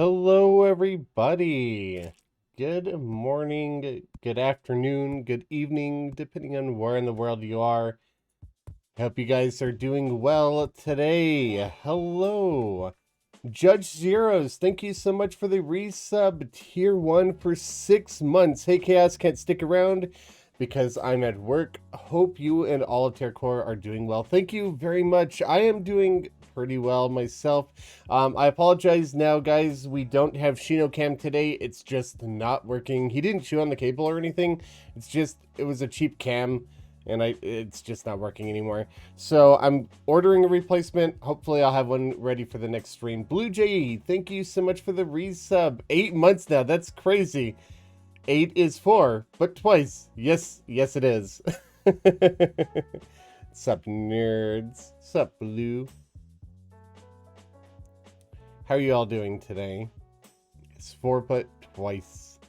Hello, everybody. Good morning, good afternoon, good evening, depending on where in the world you are. Hope you guys are doing well today. Hello. Judge Zeros, thank you so much for the resub. Tier 1 for 6 months. Hey, Chaos, can't stick around because I'm at work. Hope you and all of TerraCorps are doing well. Thank you very much. I am doing pretty well myself. I apologize now, guys. We don't have ShinoCam today. It's just not working. He didn't chew on the cable or anything. It's just, it was a cheap cam, and it's just not working anymore. So I'm ordering a replacement. Hopefully I'll have one ready for the next stream. Blue Jay, thank you so much for the resub. 8 months now. That's crazy. 8 is 4, but twice. Yes, yes it is. Sup, nerds? Sup, Blue? How are you all doing today? It's 4, but twice.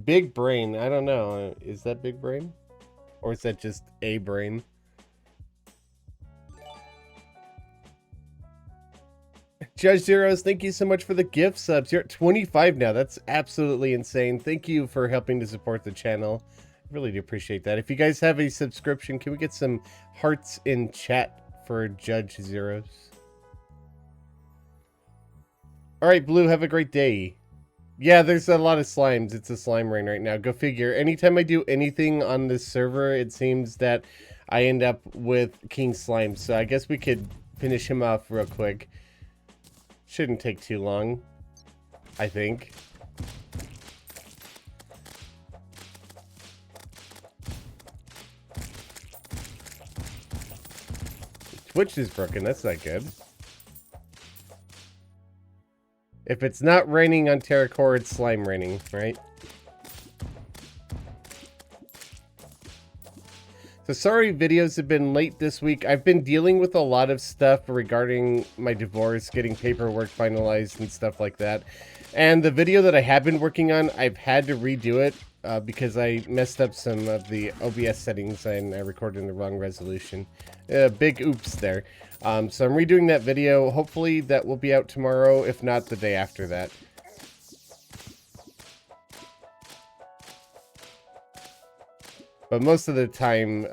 Big brain. I don't know. Is that big brain? Or is that just a brain? Judge Zeros, thank you so much for the gift subs. You're at 25 now. That's absolutely insane. Thank you for helping to support the channel. I really do appreciate that. If you guys have a subscription, can we get some hearts in chat for Judge Zeros? All right, Blue, have a great day. Yeah, there's a lot of slimes. It's a slime rain right now. Go figure. Anytime I do anything on this server, it seems that I end up with King Slime. So I guess we could finish him off real quick. Shouldn't take too long, I think. Twitch is broken. That's not good. If it's not raining on TerraCorps, it's slime raining, right? So sorry videos have been late this week. I've been dealing with a lot of stuff regarding my divorce, getting paperwork finalized and stuff like that. And the video that I have been working on, I've had to redo it because I messed up some of the OBS settings and I recorded in the wrong resolution. Big oops there. So I'm redoing that video. Hopefully that will be out tomorrow, if not the day after that. But most of the time,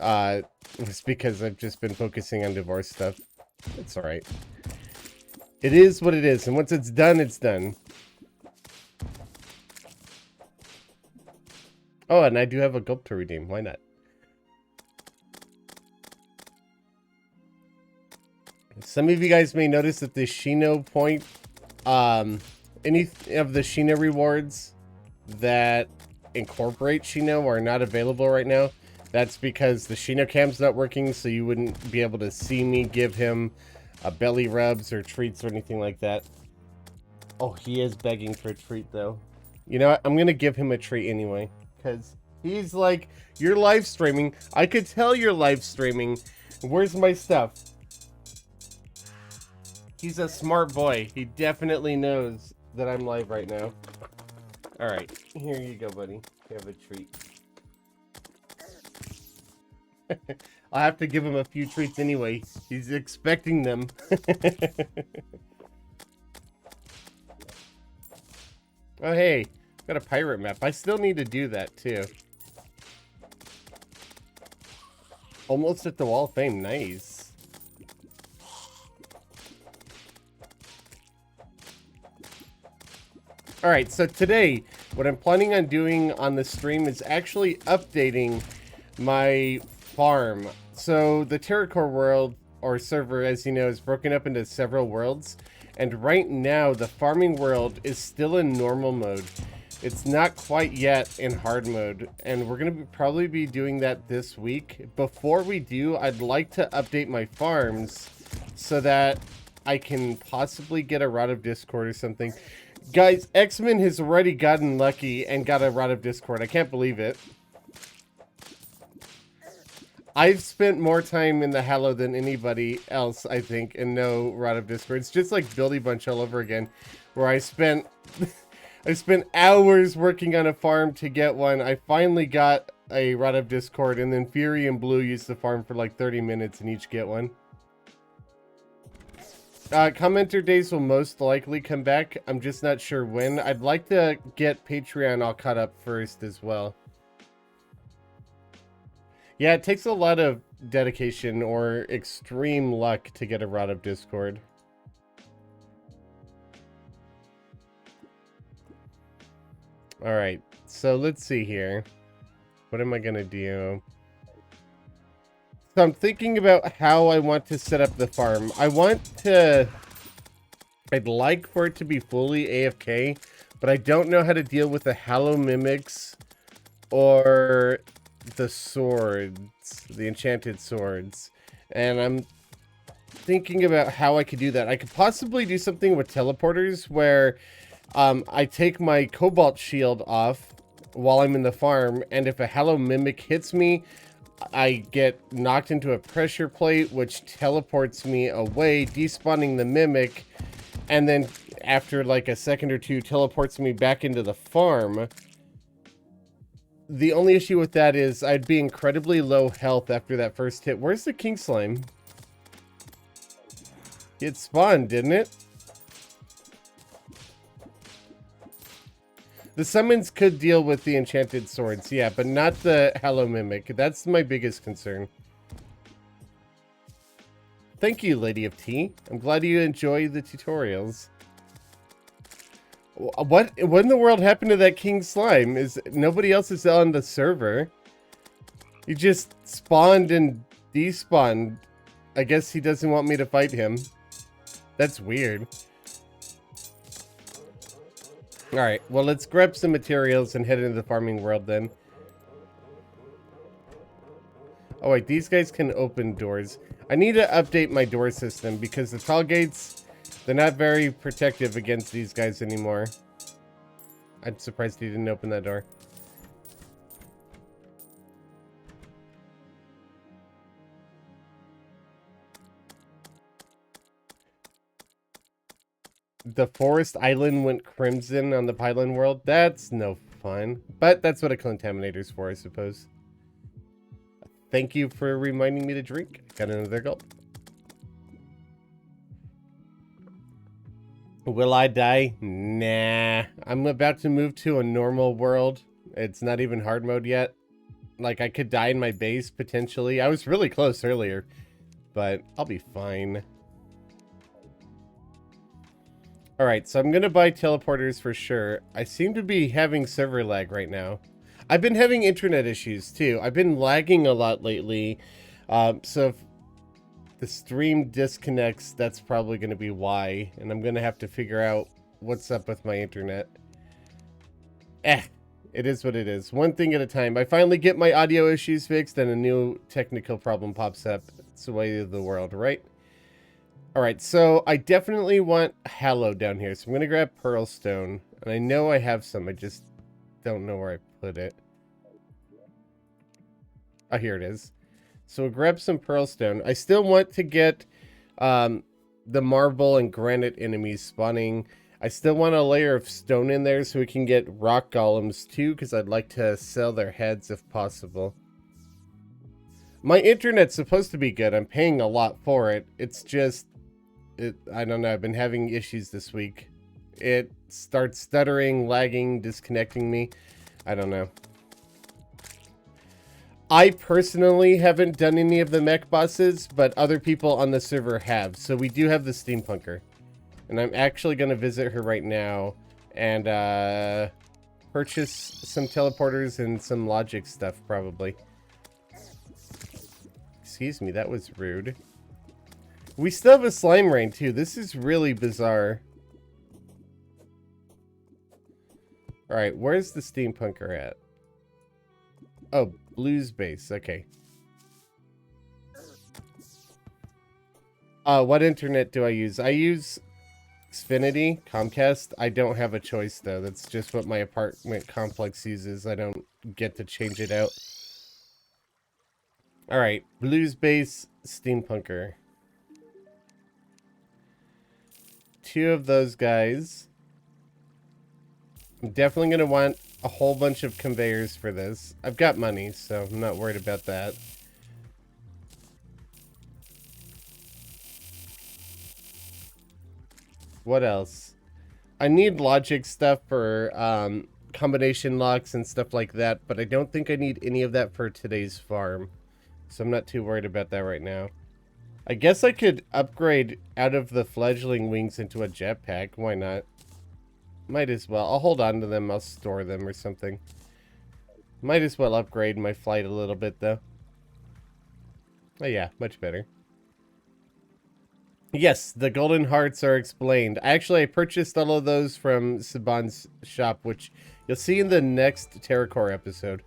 it's because I've just been focusing on divorce stuff. It's alright. It is what it is, and once it's done, it's done. Oh, and I do have a gulp to redeem. Why not? Some of you guys may notice that the Shino point, any of the Shino rewards that incorporate Shino are not available right now. That's because the Shino cam's not working, so you wouldn't be able to see me give him belly rubs or treats or anything like that. Oh, he is begging for a treat, though. You know what? I'm going to give him a treat anyway, because he's like, you're live streaming. I could tell you're live streaming. Where's my stuff? He's a smart boy. He definitely knows that I'm live right now. All right, here you go, buddy. You have a treat. I'll have to give him a few treats anyway. He's expecting them. Oh, hey, got a pirate map. I still need to do that, too. Almost at the Wall of Fame. Nice. Alright, so today, what I'm planning on doing on the stream is actually updating my farm. So, the TerraCorps world, or server, as you know, is broken up into several worlds. And right now, the farming world is still in normal mode. It's not quite yet in hard mode. And we're going to probably be doing that this week. Before we do, I'd like to update my farms so that I can possibly get a Rod of Discord or something. Guys, X-Men has already gotten lucky and got a Rod of Discord. I can't believe it. I've spent more time in the Hallow than anybody else, I think, and no Rod of Discord. It's just like Buildy Bunch all over again, where I spent I spent hours working on a farm to get one. I finally got a Rod of Discord, and then Fury and Blue used the farm for like 30 minutes and each get one. Commenter days will most likely come back. I'm just not sure when. I'd like to get Patreon all caught up first as well. Yeah, it takes a lot of dedication or extreme luck to get a rod of Discord. Alright, so let's see here. What am I gonna do? So I'm thinking about how I want to set up the farm. I'd like for it to be fully AFK, but I don't know how to deal with the Hallow Mimics or the swords, the enchanted swords. And I'm thinking about how I could do that. I could possibly do something with teleporters where I take my cobalt shield off while I'm in the farm, and if a Hallow Mimic hits me, I get knocked into a pressure plate, which teleports me away, despawning the Mimic, and then after like a second or two, teleports me back into the farm. The only issue with that is I'd be incredibly low health after that first hit. Where's the King Slime? It spawned, didn't it? The summons could deal with the enchanted swords, yeah, but not the Hallow Mimic. That's my biggest concern. Thank you, Lady of Tea. I'm glad you enjoy the tutorials. What in the world happened to that King Slime? Is nobody else is on the server? He just spawned and despawned. I guess he doesn't want me to fight him. That's weird. Alright, well, let's grab some materials and head into the farming world then. Oh wait, these guys can open doors. I need to update my door system because the tall gates, they're not very protective against these guys anymore. I'm surprised he didn't open that door. The forest island went crimson on the pylon world. That's no fun. But that's what a contaminator's for, I suppose. Thank you for reminding me to drink. Got another gulp. Will I die? Nah. I'm about to move to a normal world. It's not even hard mode yet. Like, I could die in my base, potentially. I was really close earlier. But I'll be fine. Alright, so I'm going to buy teleporters for sure. I seem to be having server lag right now. I've been having internet issues too. I've been lagging a lot lately. So if the stream disconnects, that's probably going to be why. And I'm going to have to figure out what's up with my internet. It is what it is. One thing at a time. I finally get my audio issues fixed and a new technical problem pops up. It's the way of the world, right? Alright, so I definitely want Hallow down here. So I'm going to grab Pearl Stone. And I know I have some. I just don't know where I put it. Oh, here it is. So we'll grab some Pearl Stone. I still want to get the marble and granite enemies spawning. I still want a layer of stone in there so we can get rock golems too, because I'd like to sell their heads if possible. My internet's supposed to be good. I'm paying a lot for it. It's just... I don't know, I've been having issues this week. It starts stuttering, lagging, disconnecting me. I don't know. I personally haven't done any of the mech bosses, but other people on the server have. So we do have the steampunker. And I'm actually going to visit her right now and purchase some teleporters and some logic stuff, probably. Excuse me, that was rude. We still have a slime rain, too. This is really bizarre. Alright, where's the steampunker at? Oh, Blue's base. Okay. What internet do I use? I use Xfinity, Comcast. I don't have a choice, though. That's just what my apartment complex uses. I don't get to change it out. Alright, Blue's base, steampunker. 2 of those guys. I'm definitely going to want a whole bunch of conveyors for this. I've got money, so I'm not worried about that. What else? I need logic stuff for combination locks and stuff like that, but I don't think I need any of that for today's farm. So I'm not too worried about that right now. I guess I could upgrade out of the fledgling wings into a jetpack. Why not? Might as well. I'll hold on to them. I'll store them or something. Might as well upgrade my flight a little bit, though. Oh, yeah. Much better. Yes, the golden hearts are explained. Actually, I purchased all of those from Saban's shop, which you'll see in the next TerraCorps episode.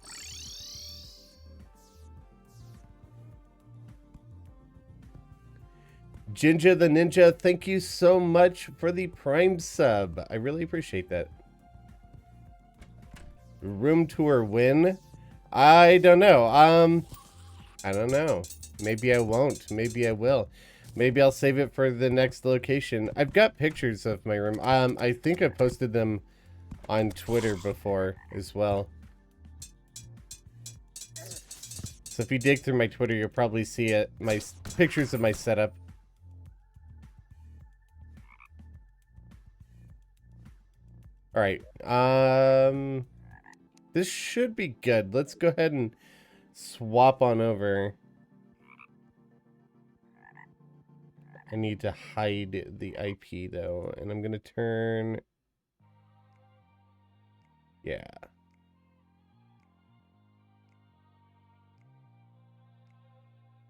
Jinja the Ninja, thank you so much for the Prime sub. I really appreciate that. Room tour win? I don't know. I don't know. Maybe I won't. Maybe I will. Maybe I'll save it for the next location. I've got pictures of my room. I think I posted them on Twitter before as well. So if you dig through my Twitter, you'll probably see it. My pictures of my setup. All right. This should be good. Let's go ahead and swap on over. I need to hide the IP though, and I'm gonna turn. Yeah.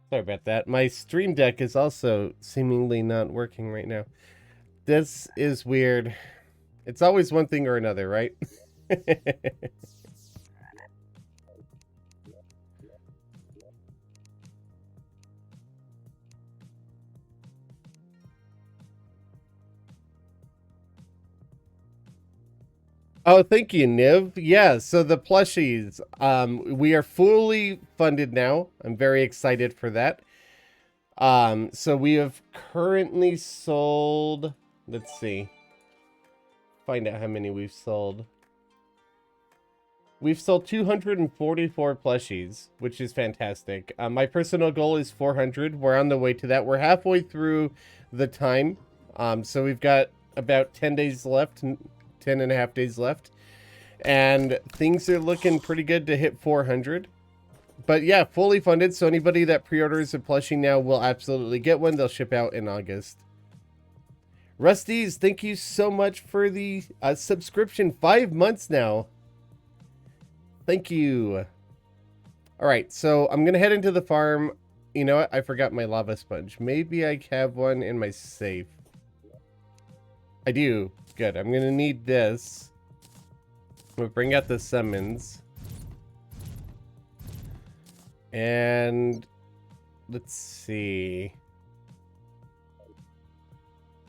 Sorry about that. My stream deck is also seemingly not working right now. This is weird. It's always one thing or another, right? Oh, thank you, Niv. Yeah, so the plushies, we are fully funded now. I'm very excited for that. So we have currently sold, let's see, find out how many we've sold. We've sold 244 plushies, which is fantastic. My personal goal is 400. We're on the way to that. We're halfway through the time. So we've got about 10 days left, 10 and a half days left. And things are looking pretty good to hit 400. But yeah, fully funded. So anybody that pre-orders a plushie now will absolutely get one. They'll ship out in August. Rusty's, thank you so much for the subscription. 5 months now. Thank you. All right, so I'm going to head into the farm. You know what? I forgot my lava sponge. Maybe I have one in my safe. I do. Good. I'm going to need this. We'll bring out the summons. And let's see.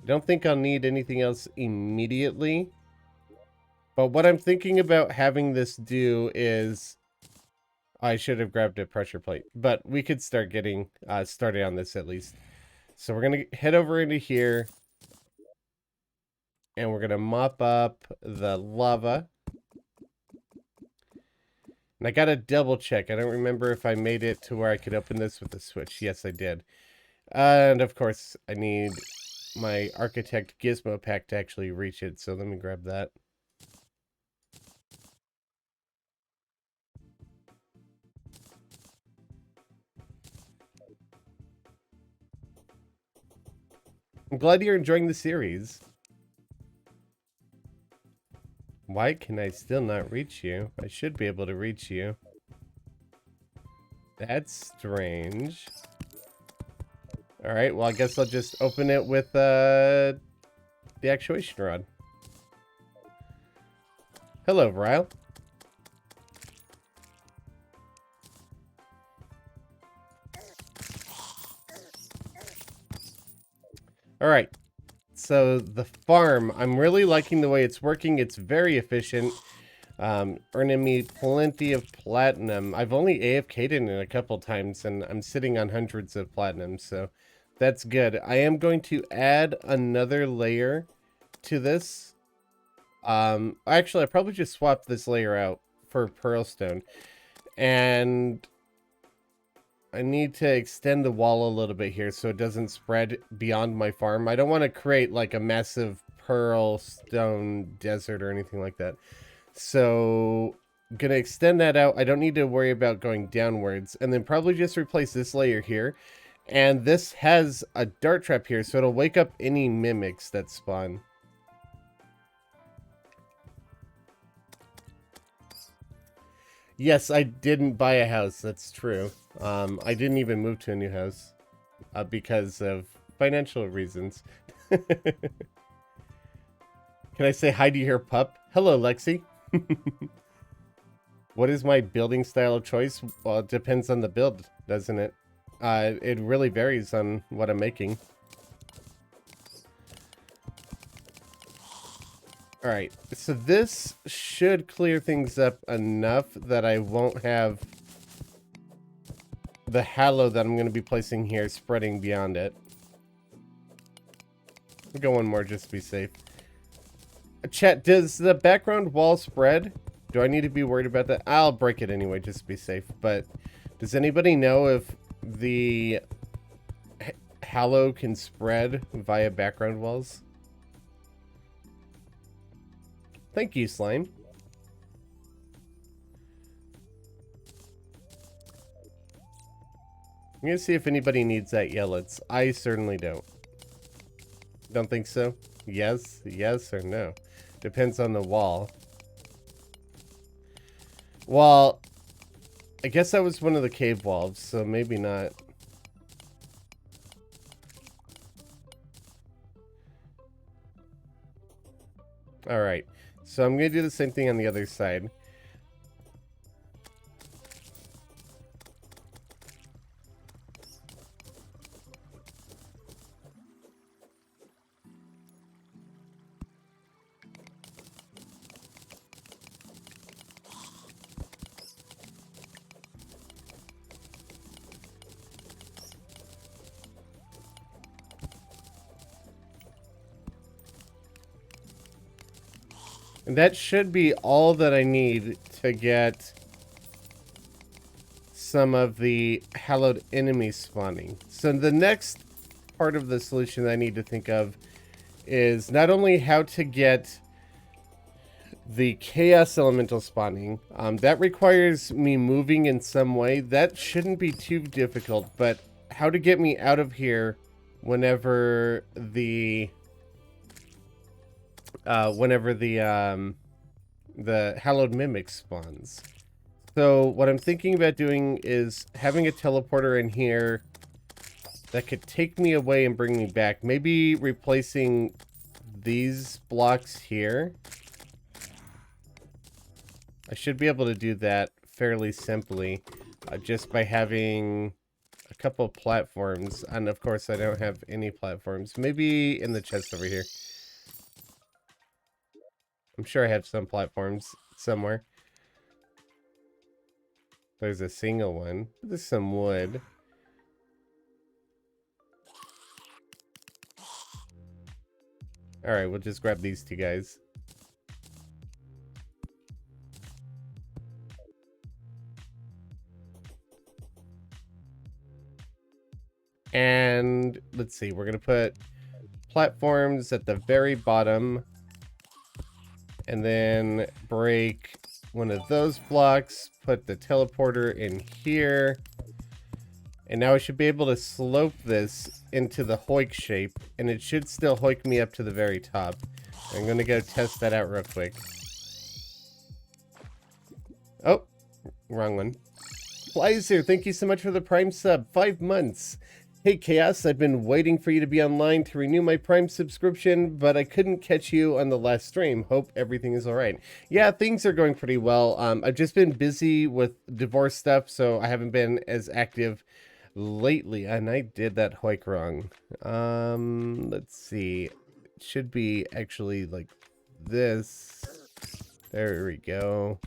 I don't think I'll need anything else immediately. But what I'm thinking about having this do is... I should have grabbed a pressure plate. But we could start getting started on this at least. So we're going to head over into here. And we're going to mop up the lava. And I got to double check. I don't remember if I made it to where I could open this with the switch. Yes, I did. And of course, I need my architect gizmo pack to actually reach it. So let me grab that. I'm glad you're enjoying the series. Why can I still not reach you? I should be able to reach you. That's strange. Alright, well I guess I'll just open it with the actuation rod. Hello, Ryle. Alright, so the farm, I'm really liking the way it's working. It's very efficient, earning me plenty of platinum. I've only AFK'd in it a couple times, and I'm sitting on hundreds of platinum, so that's good. I am going to add another layer to this. Actually, I probably just swapped this layer out for pearlstone, and I need to extend the wall a little bit here so it doesn't spread beyond my farm. I don't want to create like a massive pearl stone desert or anything like that. So I'm gonna extend that out. I don't need to worry about going downwards, and then probably just replace this layer here. And this has a dart trap here, so it'll wake up any mimics that spawn. Yes, I didn't buy a house. That's true. I didn't even move to a new house because of financial reasons. Can I say hi to your pup? Hello, Lexi. What is my building style of choice? Well, it depends on the build, doesn't it? It really varies on what I'm making. Alright, so this should clear things up enough that I won't have the hallow that I'm going to be placing here spreading beyond it. We'll go one more just to be safe. Chat, does the background wall spread? Do I need to be worried about that? I'll break it anyway just to be safe. But does anybody know if the hallow can spread via background walls? Thank you, Slime. I'm gonna see if anybody needs that yellets. I certainly don't. Don't think so? Yes, yes, or no. Depends on the wall. Well, I guess that was one of the cave walls, so maybe not. Alright, so I'm going to do the same thing on the other side. And that should be all that I need to get some of the hallowed enemies spawning. So the next part of the solution that I need to think of is not only how to get the chaos elemental spawning. That requires me moving in some way. That shouldn't be too difficult, but how to get me out of here whenever the hallowed mimic spawns. So what I'm thinking about doing is having a teleporter in here that could take me away and bring me back. Maybe replacing these blocks here. I should be able to do that fairly simply just by having a couple of platforms. And of course I don't have any platforms. Maybe in the chest over here. I'm sure I have some platforms somewhere. There's a single one. There's some wood. Alright, we'll just grab these two guys. And let's see, we're going to put platforms at the very bottom. And then break one of those blocks, put the teleporter in here. And now I should be able to slope this into the hoik shape, and it should still hoik me up to the very top. I'm going to go test that out real quick. Oh, wrong one. Blazer, thank you so much for the Prime sub. 5 months. Hey Chaos, I've been waiting for you to be online to renew my Prime subscription, but I couldn't catch you on the last stream. Hope everything is alright. Yeah, things are going pretty well. I've just been busy with divorce stuff, so I haven't been as active lately. And I did that hoik wrong. Let's see. It should be actually like this. There we go.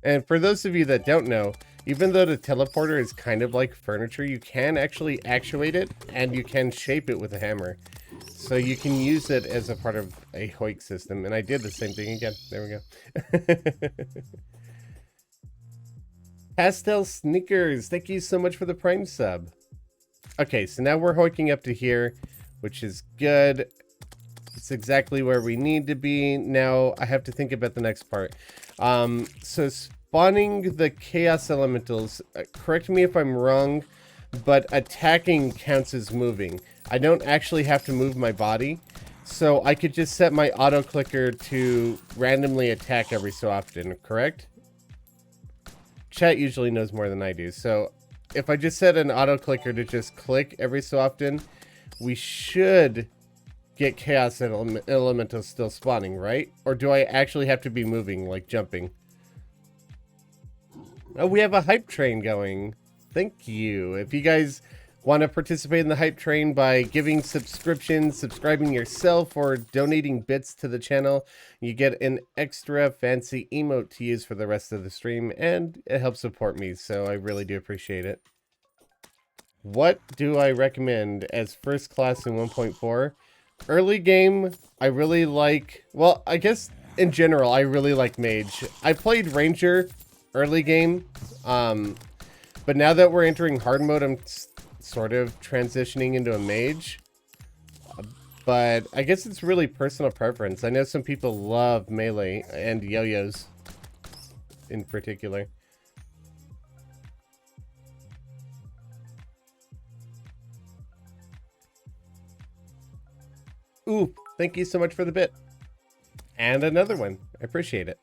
And for those of you that don't know, even though the teleporter is kind of like furniture, you can actually actuate it, and you can shape it with a hammer. So you can use it as a part of a hoik system. And I did the same thing again. There we go. Pastel Sneakers, thank you so much for the Prime sub. Okay, so now we're hoiking up to here. which is good. It's exactly where we need to be. Now I have to think about the next part. So spawning the chaos elementals, correct me if I'm wrong, but attacking counts as moving. I don't actually have to move my body, so I could just set my auto clicker to randomly attack every so often, correct? Chat usually knows more than I do, so if I just set an auto clicker to just click every so often, we should get chaos elementals still spawning, right? Or do I actually have to be moving, like jumping? Oh, we have a hype train going. Thank you. If you guys want to participate in the hype train by giving subscriptions, subscribing yourself, or donating bits to the channel, you get an extra fancy emote to use for the rest of the stream, and it helps support me, so I really do appreciate it. What do I recommend as first class in 1.4? Early game, I really like... Well, I guess in general, I really like Mage. I played Ranger early game, but now that we're entering hard mode, I'm sort of transitioning into a Mage. But I guess it's really personal preference. I know some people love melee and yo-yos in particular. Ooh, thank you so much for the bit. And another one. I appreciate it.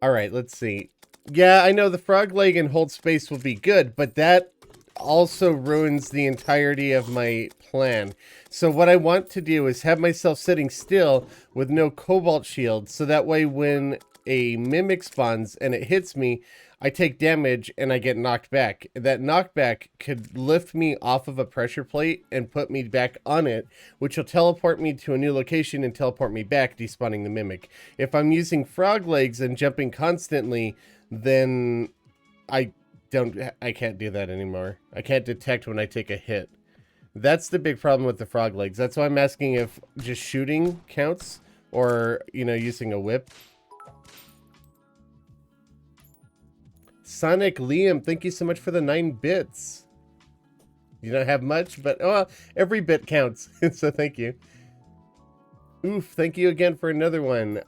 Alright, let's see. Yeah, I know the frog leg and hold space will be good, but that also ruins the entirety of my plan. So what I want to do is have myself sitting still with no cobalt shield, so that way when a mimic spawns and it hits me, I take damage and I get knocked back. That knockback could lift me off of a pressure plate and put me back on it, which will teleport me to a new location and teleport me back, despawning the mimic. If I'm using frog legs and jumping constantly, then I can't do that anymore. I can't detect when I take a hit. That's the big problem with the frog legs. That's why I'm asking if just shooting counts, or, you know, using a whip. Sonic Liam, thank you so much for the 9 bits. You don't have much, but every bit counts. So thank you. Oof, thank you again for another one.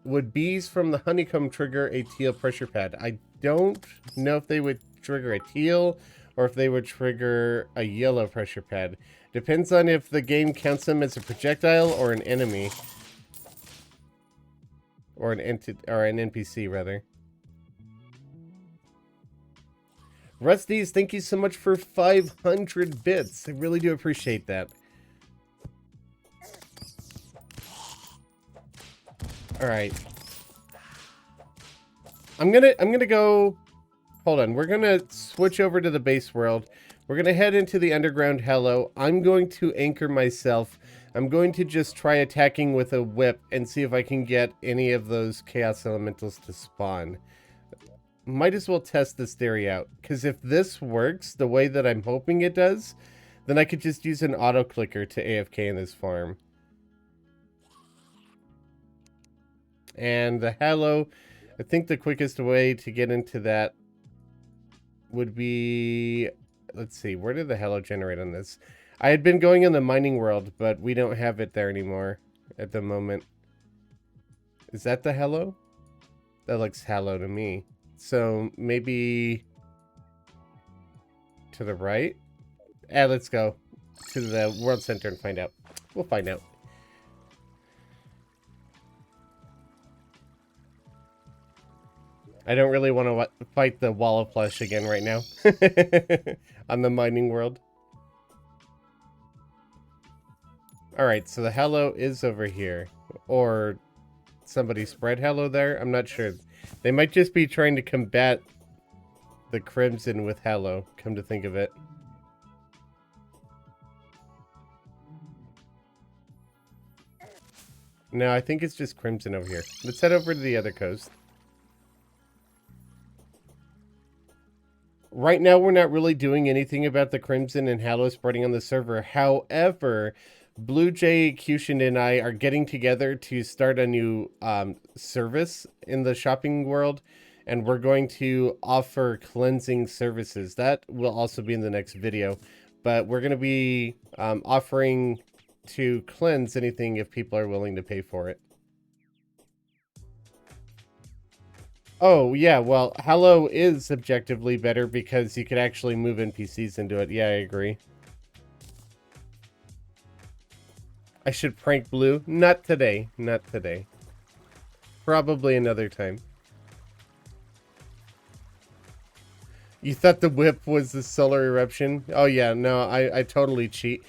Would bees from the honeycomb trigger a teal pressure pad? I don't know if they would trigger a teal or if they would trigger a yellow pressure pad. Depends on if the game counts them as a projectile or an enemy. Or an NPC rather. Rusty's, thank you so much for 500 bits. I really do appreciate that. All right. I'm gonna go. Hold on. We're gonna switch over to the base world. We're gonna head into the underground hello. I'm going to anchor myself. I'm going to just try attacking with a whip and see if I can get any of those chaos elementals to spawn. Might as well test this theory out, because if this works the way that I'm hoping it does, then I could just use an auto clicker to AFK in this farm. And the Hallow, I think the quickest way to get into that would be, let's see, where did the Hallow generate on this? I had been going in the mining world, but we don't have it there anymore at the moment. Is that the Hallow? That looks Hallow to me. So maybe to the right? Let's go to the World Center and find out. We'll find out. I don't really want to fight the wall of flesh again right now. On the mining world. Alright, so the Hallow is over here. Or somebody spread Hallow there? I'm not sure. They might just be trying to combat the Crimson with Hallow, come to think of it. No, I think it's just Crimson over here. Let's head over to the other coast. Right now, we're not really doing anything about the Crimson and Hallow spreading on the server. However, Blue Jay, Cushion, and I are getting together to start a new service in the shopping world, and we're going to offer cleansing services. That will also be in the next video. but we're going to be offering to cleanse anything if people are willing to pay for it. Oh, yeah, well, Hello is objectively better because you could actually move NPCs into it. Yeah, I agree. I should prank Blue. Not today. Not today. Probably another time. You thought the whip was the solar eruption? Oh, yeah, no, I totally cheat.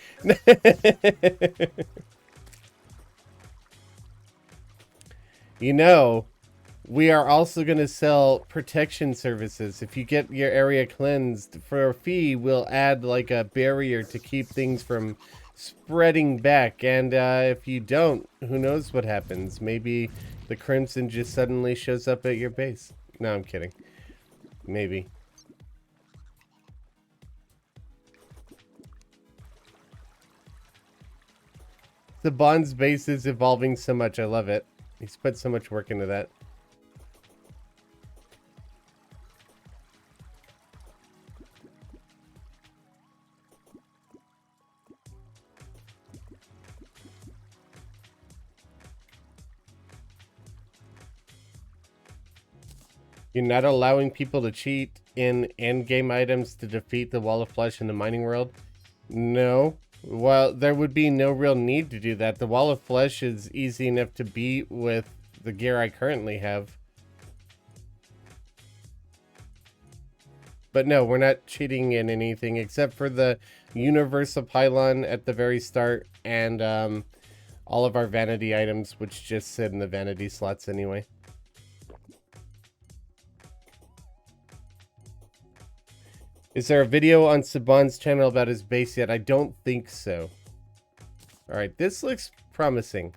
You know, we are also going to sell protection services. If you get your area cleansed for a fee, we'll add like a barrier to keep things from spreading back. And if you don't, who knows what happens? Maybe the Crimson just suddenly shows up at your base. No, I'm kidding. Maybe. The Bond's base is evolving so much. I love it. He's put so much work into that. You're not allowing people to cheat in endgame items to defeat the Wall of Flesh in the mining world? No. Well, there would be no real need to do that. The Wall of Flesh is easy enough to beat with the gear I currently have. But no, we're not cheating in anything except for the universal pylon at the very start and all of our vanity items, which just sit in the vanity slots anyway. Is there a video on Saban's channel about his base yet? I don't think so. Alright, this looks promising.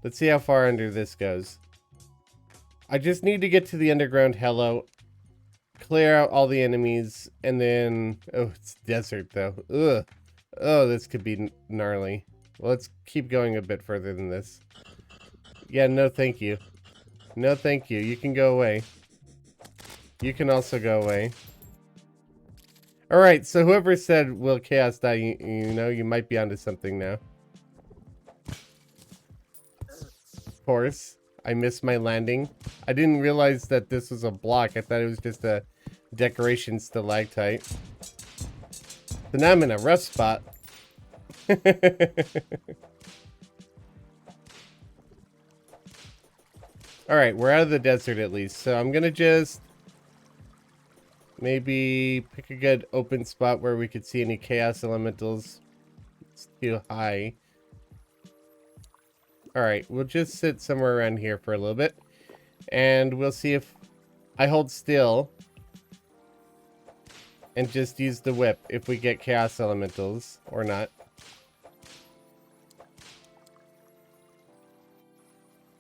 Let's see how far under this goes. I just need to get to the underground Hello, clear out all the enemies, and then... Oh, it's desert, though. Ugh. Oh, this could be gnarly. Well, let's keep going a bit further than this. Yeah, no thank you. No thank you. You can go away. You can also go away. Alright, so whoever said, will chaos die, you know, you might be onto something now. Of course, I missed my landing. I didn't realize that this was a block. I thought it was just a decoration stalactite. So now I'm in a rough spot. Alright, we're out of the desert at least. So I'm gonna just... maybe pick a good open spot where we could see any chaos elementals. It's too high. Alright, we'll just sit somewhere around here for a little bit. And we'll see if I hold still. And just use the whip if we get chaos elementals or not.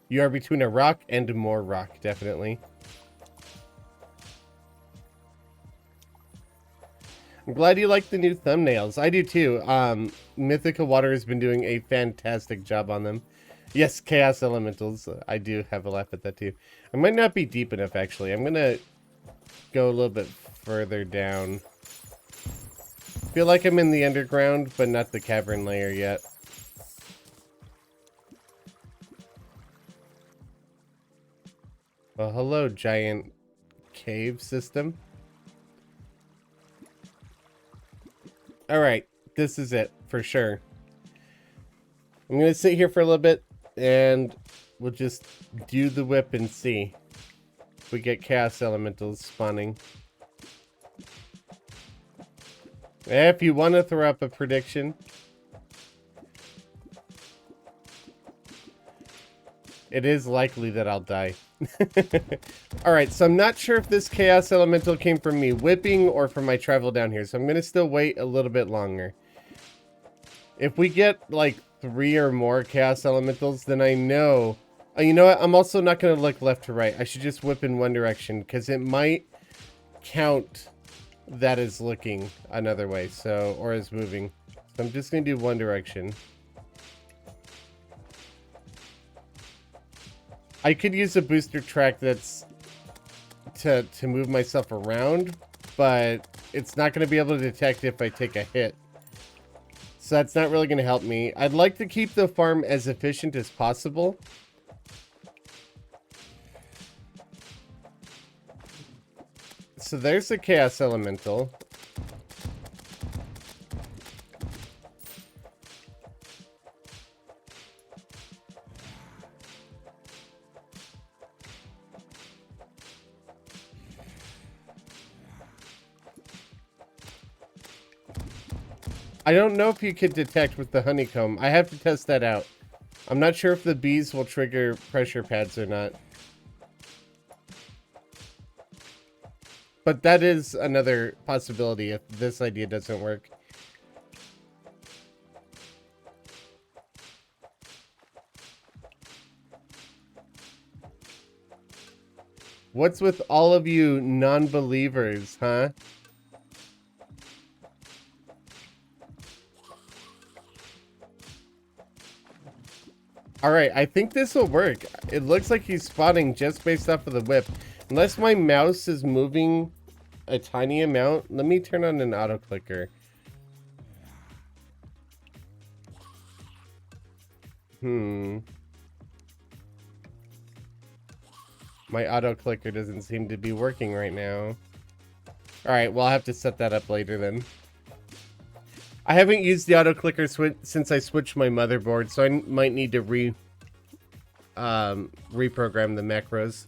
You are between a rock and more rock, definitely. I'm glad you like the new thumbnails. I do too. Mythical Water has been doing a fantastic job on them. Yes, Chaos Elementals. I do have a laugh at that too. I might not be deep enough, actually. I'm going to go a little bit further down. Feel like I'm in the underground, but not the cavern layer yet. Well, hello, giant cave system. Alright, this is it, for sure. I'm going to sit here for a little bit, and we'll just do the whip and see if we get chaos elementals spawning. If you want to throw up a prediction, it is likely that I'll die. Alright, so I'm not sure if this chaos elemental came from me whipping or from my travel down here, so I'm going to still wait a little bit longer. If we get like 3 or more chaos elementals, then I know... you know what? I'm also not going to look left to right. I should just whip in one direction, because it might count that as looking another way, so, or as moving. So I'm just going to do one direction. I could use a booster track that's to move myself around, but it's not going to be able to detect if I take a hit. So that's not really going to help me. I'd like to keep the farm as efficient as possible. So there's the Chaos Elemental. I don't know if you could detect with the honeycomb. I have to test that out. I'm not sure if the bees will trigger pressure pads or not. But that is another possibility if this idea doesn't work. What's with all of you non-believers, huh? Alright, I think this will work. It looks like he's spawning just based off of the whip. Unless my mouse is moving a tiny amount. Let me turn on an auto clicker. My auto clicker doesn't seem to be working right now. Alright, well I'll have to set that up later then. I haven't used the auto clicker since I switched my motherboard, so I might need to reprogram the macros.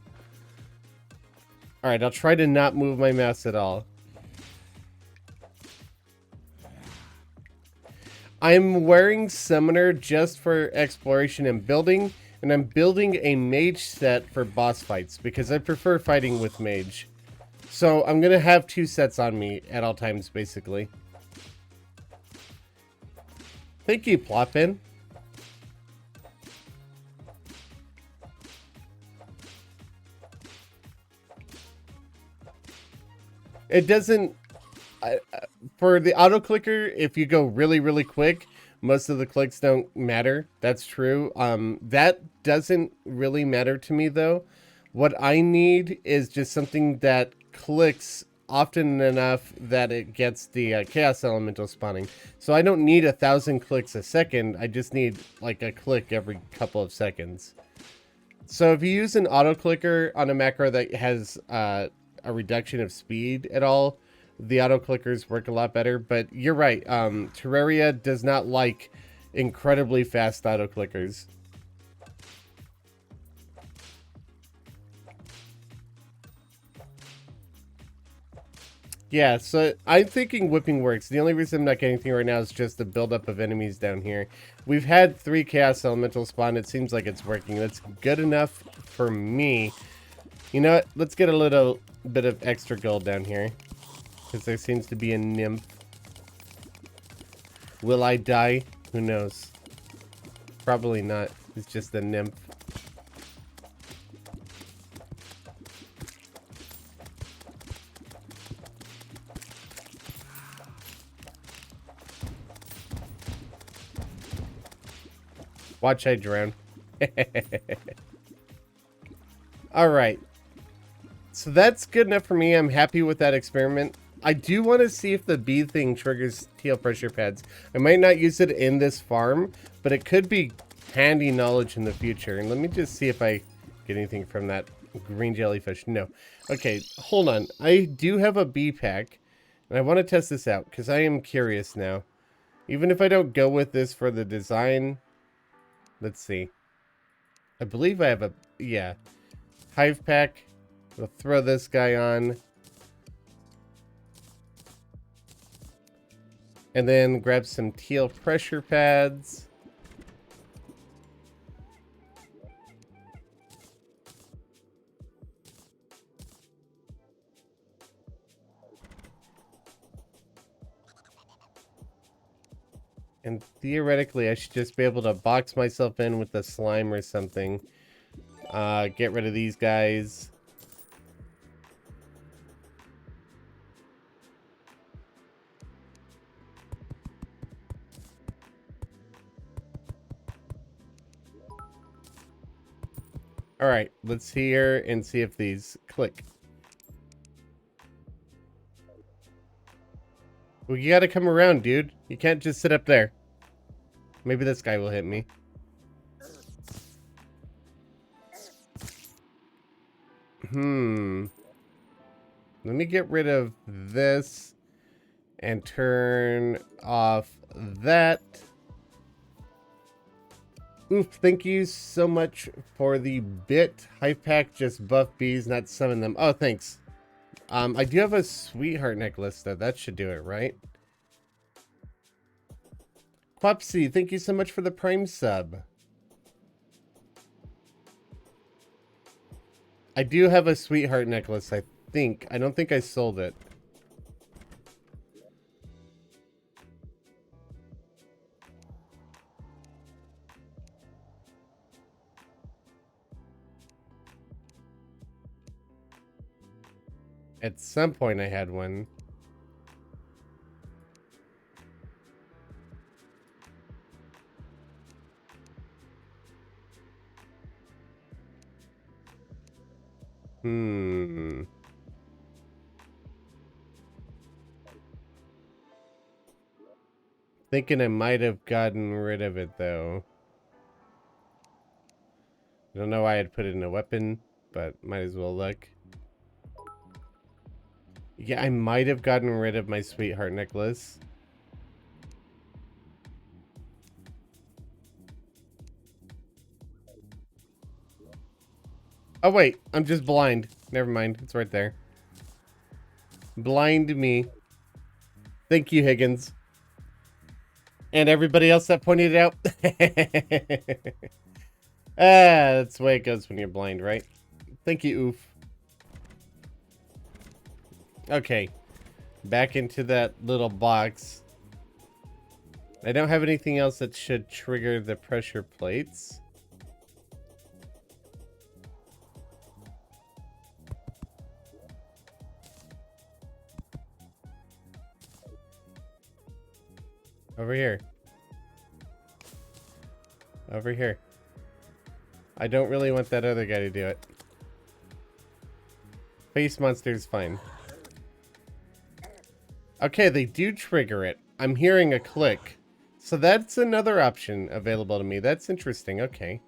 Alright, I'll try to not move my mouse at all. I'm wearing Summoner just for exploration and building, and I'm building a mage set for boss fights because I prefer fighting with mage. So I'm gonna have 2 sets on me at all times, basically. Thank you, Plopin. It doesn't... for the auto clicker, if you go really, really quick, most of the clicks don't matter. That's true. That doesn't really matter to me, though. What I need is just something that clicks often enough that it gets the Chaos Elemental spawning. So I don't need 1,000 clicks a second. I just need like a click every couple of seconds. So if you use an auto clicker on a macro that has a reduction of speed at all, the auto clickers work a lot better. But you're right. Terraria does not like incredibly fast auto clickers. Yeah, so I'm thinking whipping works. The only reason I'm not getting anything right now is just the buildup of enemies down here. We've had 3 Chaos Elemental spawn. It seems like it's working. That's good enough for me. You know what? Let's get a little bit of extra gold down here. Because there seems to be a nymph. Will I die? Who knows? Probably not. It's just a nymph. Watch I drown. Alright. So that's good enough for me. I'm happy with that experiment. I do want to see if the bee thing triggers teal pressure pads. I might not use it in this farm, but it could be handy knowledge in the future. And let me just see if I get anything from that green jellyfish. No. Okay, hold on. I do have a bee pack, and I want to test this out because I am curious now. Even if I don't go with this for the design, let's see. I believe I have a, yeah, hive pack. We'll throw this guy on. And then grab some teal pressure pads. And theoretically, I should just be able to box myself in with the slime or something. Get rid of these guys. Alright, let's hear and see if these click. Well, you gotta come around, dude. You can't just sit up there. Maybe this guy will hit me. Let me get rid of this and turn off that. Oof, thank you so much for the bit. Hive pack, just buff bees, not summon them. Oh, thanks. I do have a sweetheart necklace, though. That should do it, right? Quapsy, thank you so much for the Prime sub. I do have a sweetheart necklace, I think. I don't think I sold it. At some point I had one. Thinking I might have gotten rid of it, though. I don't know why I'd put it in a weapon, but might as well look. Yeah, I might have gotten rid of my sweetheart necklace. Oh, wait. I'm just blind. Never mind. It's right there. Blind me. Thank you, Higgins. And everybody else that pointed it out. That's the way it goes when you're blind, right? Thank you, Oof. Okay. Back into that little box. I don't have anything else that should trigger the pressure plates. Over here. Over here. I don't really want that other guy to do it. Face monster's fine. Okay, they do trigger it. I'm hearing a click. So that's another option available to me. That's interesting. Okay.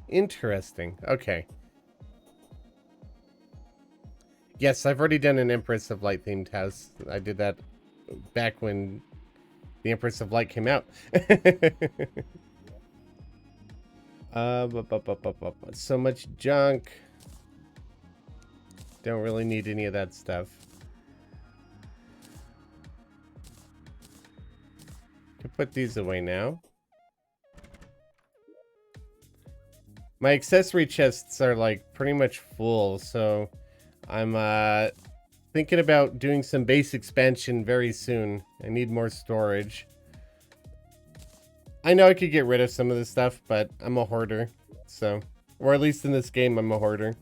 Interesting. Okay. Yes, I've already done an Empress of Light themed house. I did that back when the Empress of Light came out. So much junk. Don't really need any of that stuff. Can put these away now. My accessory chests are like pretty much full, so I'm thinking about doing some base expansion very soon. I need more storage. I know I could get rid of some of this stuff, but I'm a hoarder, so, or at least in this game, I'm a hoarder.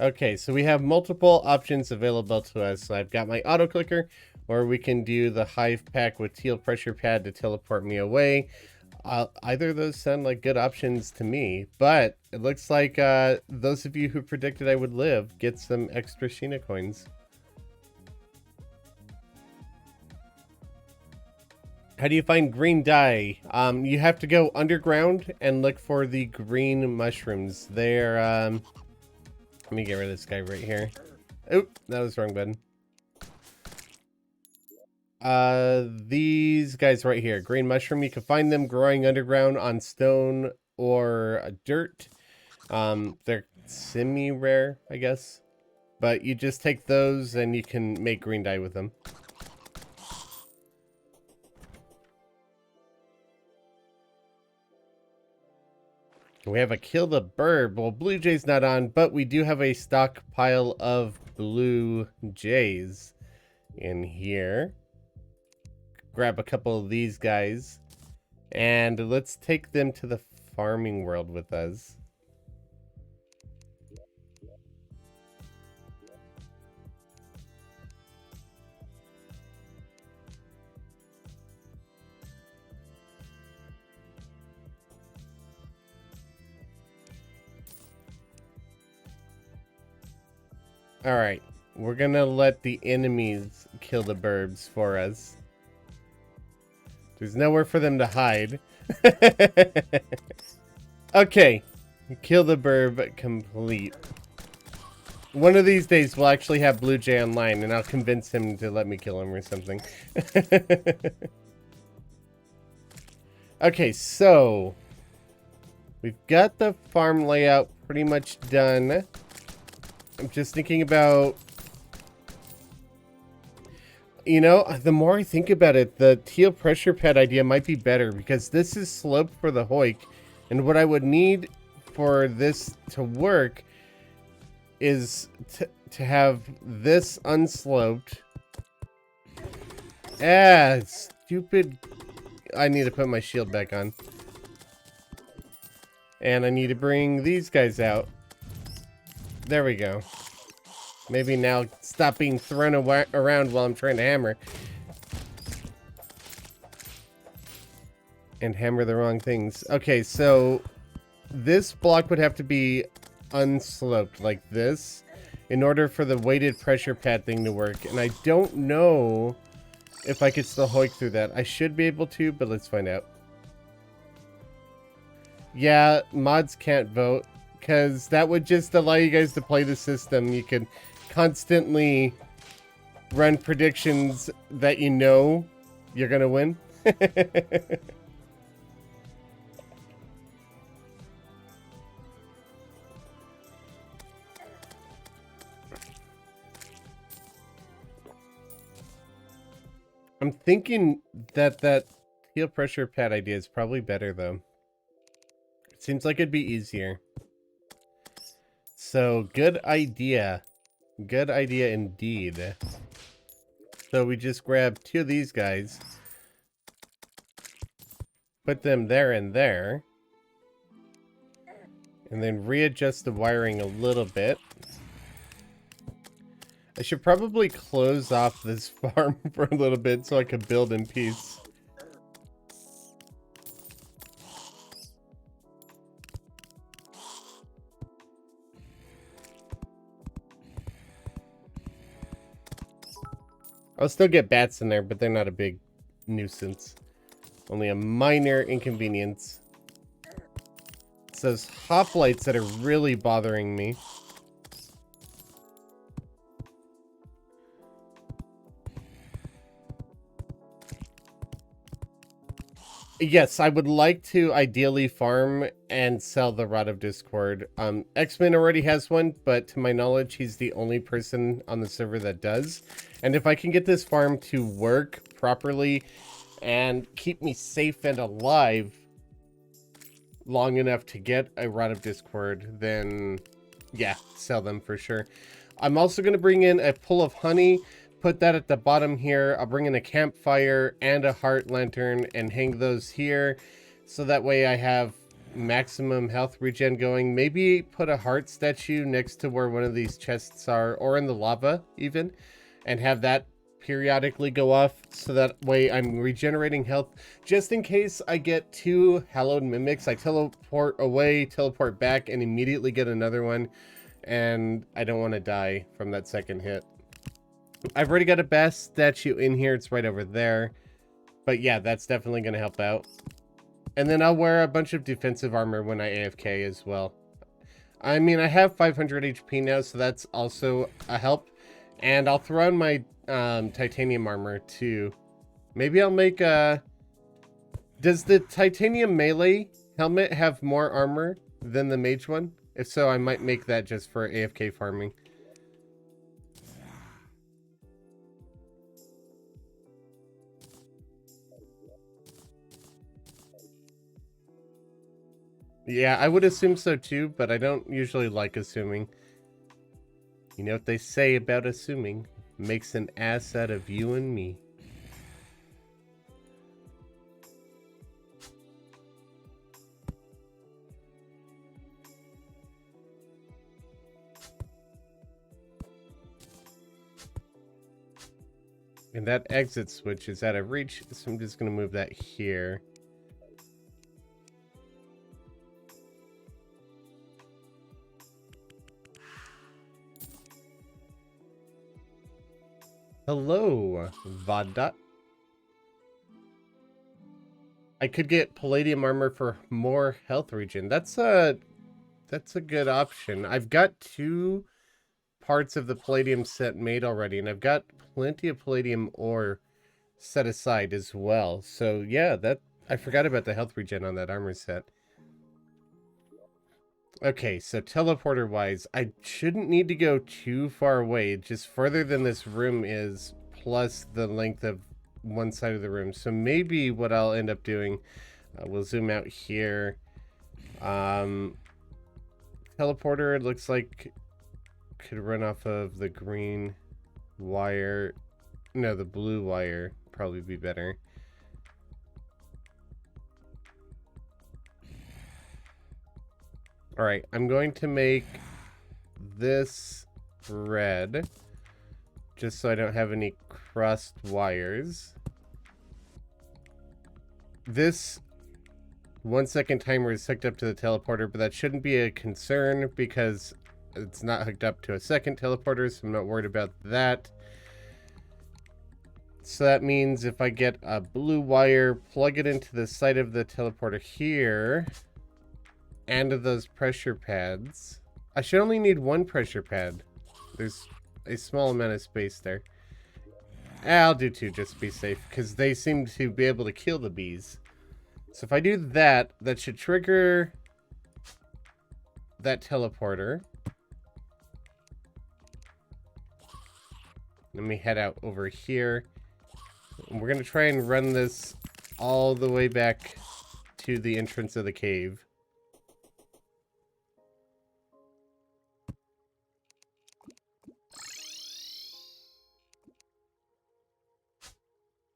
Okay, so we have multiple options available to us. So I've got my auto clicker, or we can do the hive pack with teal pressure pad to teleport me away. Either of those sound like good options to me, but it looks like those of you who predicted I would live get some extra Sheena coins. How do you find green dye? You have to go underground and look for the green mushrooms. They're let me get rid of this guy right here. Oop, that was the wrong button. These guys right here, green mushroom, you can find them growing underground on stone or dirt. They're semi-rare, I guess. But you just take those and you can make green dye with them. We have a kill the bird. Well, Blue Jay's not on, but we do have a stockpile of Blue Jays in here. Grab a couple of these guys. And let's take them to the farming world with us. Alright. We're gonna let the enemies kill the burbs for us. There's nowhere for them to hide. Okay. Kill the burb complete. One of these days we'll actually have Blue Jay online and I'll convince him to let me kill him or something. Okay, so we've got the farm layout pretty much done. I'm just thinking about, you know, the more I think about it, the teal pressure pad idea might be better because this is sloped for the hoik, and what I would need for this to work is to have this unsloped. Ah, stupid. I need to put my shield back on. And I need to bring these guys out. There we go. Maybe now stop being thrown around while I'm trying to hammer. And hammer the wrong things. Okay, so this block would have to be unsloped like this in order for the weighted pressure pad thing to work. And I don't know if I could still hoik through that. I should be able to, but let's find out. Yeah, mods can't vote because that would just allow you guys to play the system. You could constantly run predictions that you know you're gonna win. I'm thinking that teal pressure pad idea is probably better though. It seems like it'd be easier. So good idea. Good idea indeed. So we just grab 2 of these guys. Put them there and there. And then readjust the wiring a little bit. I should probably close off this farm for a little bit so I can build in peace. I'll still get bats in there, but they're not a big nuisance. Only a minor inconvenience. It's those hoplites that are really bothering me. Yes, I would like to ideally farm and sell the Rod of Discord. X-Men already has one, but to my knowledge, he's the only person on the server that does. And if I can get this farm to work properly and keep me safe and alive long enough to get a Rod of Discord, then yeah, sell them for sure. I'm also going to bring in a pull of honey. Put that at the bottom here. I'll bring in a campfire and a heart lantern and hang those here. So that way I have maximum health regen going. Maybe put a heart statue next to where one of these chests are, or in the lava even, and have that periodically go off. So that way I'm regenerating health. Just in case I get 2 hallowed mimics, I teleport away, teleport back, and immediately get another one. And I don't want to die from that second hit. I've already got a bass statue in here. It's right over there. But yeah, that's definitely going to help out. And then I'll wear a bunch of defensive armor when I AFK as well. I mean, I have 500 HP now, so that's also a help. And I'll throw in my titanium armor too. Maybe I'll make a... Does the titanium melee helmet have more armor than the mage one? If so, I might make that just for AFK farming. Yeah, I would assume so too, but I don't usually like assuming. You know what they say about assuming? Makes an ass out of you and me. And that exit switch is out of reach, so I'm just going to move that here. Hello, Vada. I could get palladium armor for more health regen. That's a good option. I've got 2 parts of the palladium set made already, and I've got plenty of palladium ore set aside as well. So yeah, I forgot about the health regen on that armor set. Okay, so teleporter wise, I shouldn't need to go too far away, just further than this room is, plus the length of one side of the room. So maybe what I'll end up doing, we'll zoom out here. Teleporter, it looks like could run off of the green wire. No, the blue wire probably be better. All right, I'm going to make this red just so I don't have any crossed wires. This 1 second timer is hooked up to the teleporter, but that shouldn't be a concern because it's not hooked up to a second teleporter, so I'm not worried about that. So that means if I get a blue wire, plug it into the side of the teleporter here, and those pressure pads. I should only need 1 pressure pad. There's a small amount of space there. I'll do 2 just to be safe, because they seem to be able to kill the bees. So if I do that, that should trigger that teleporter. Let me head out over here. And we're going to try and run this all the way back to the entrance of the cave.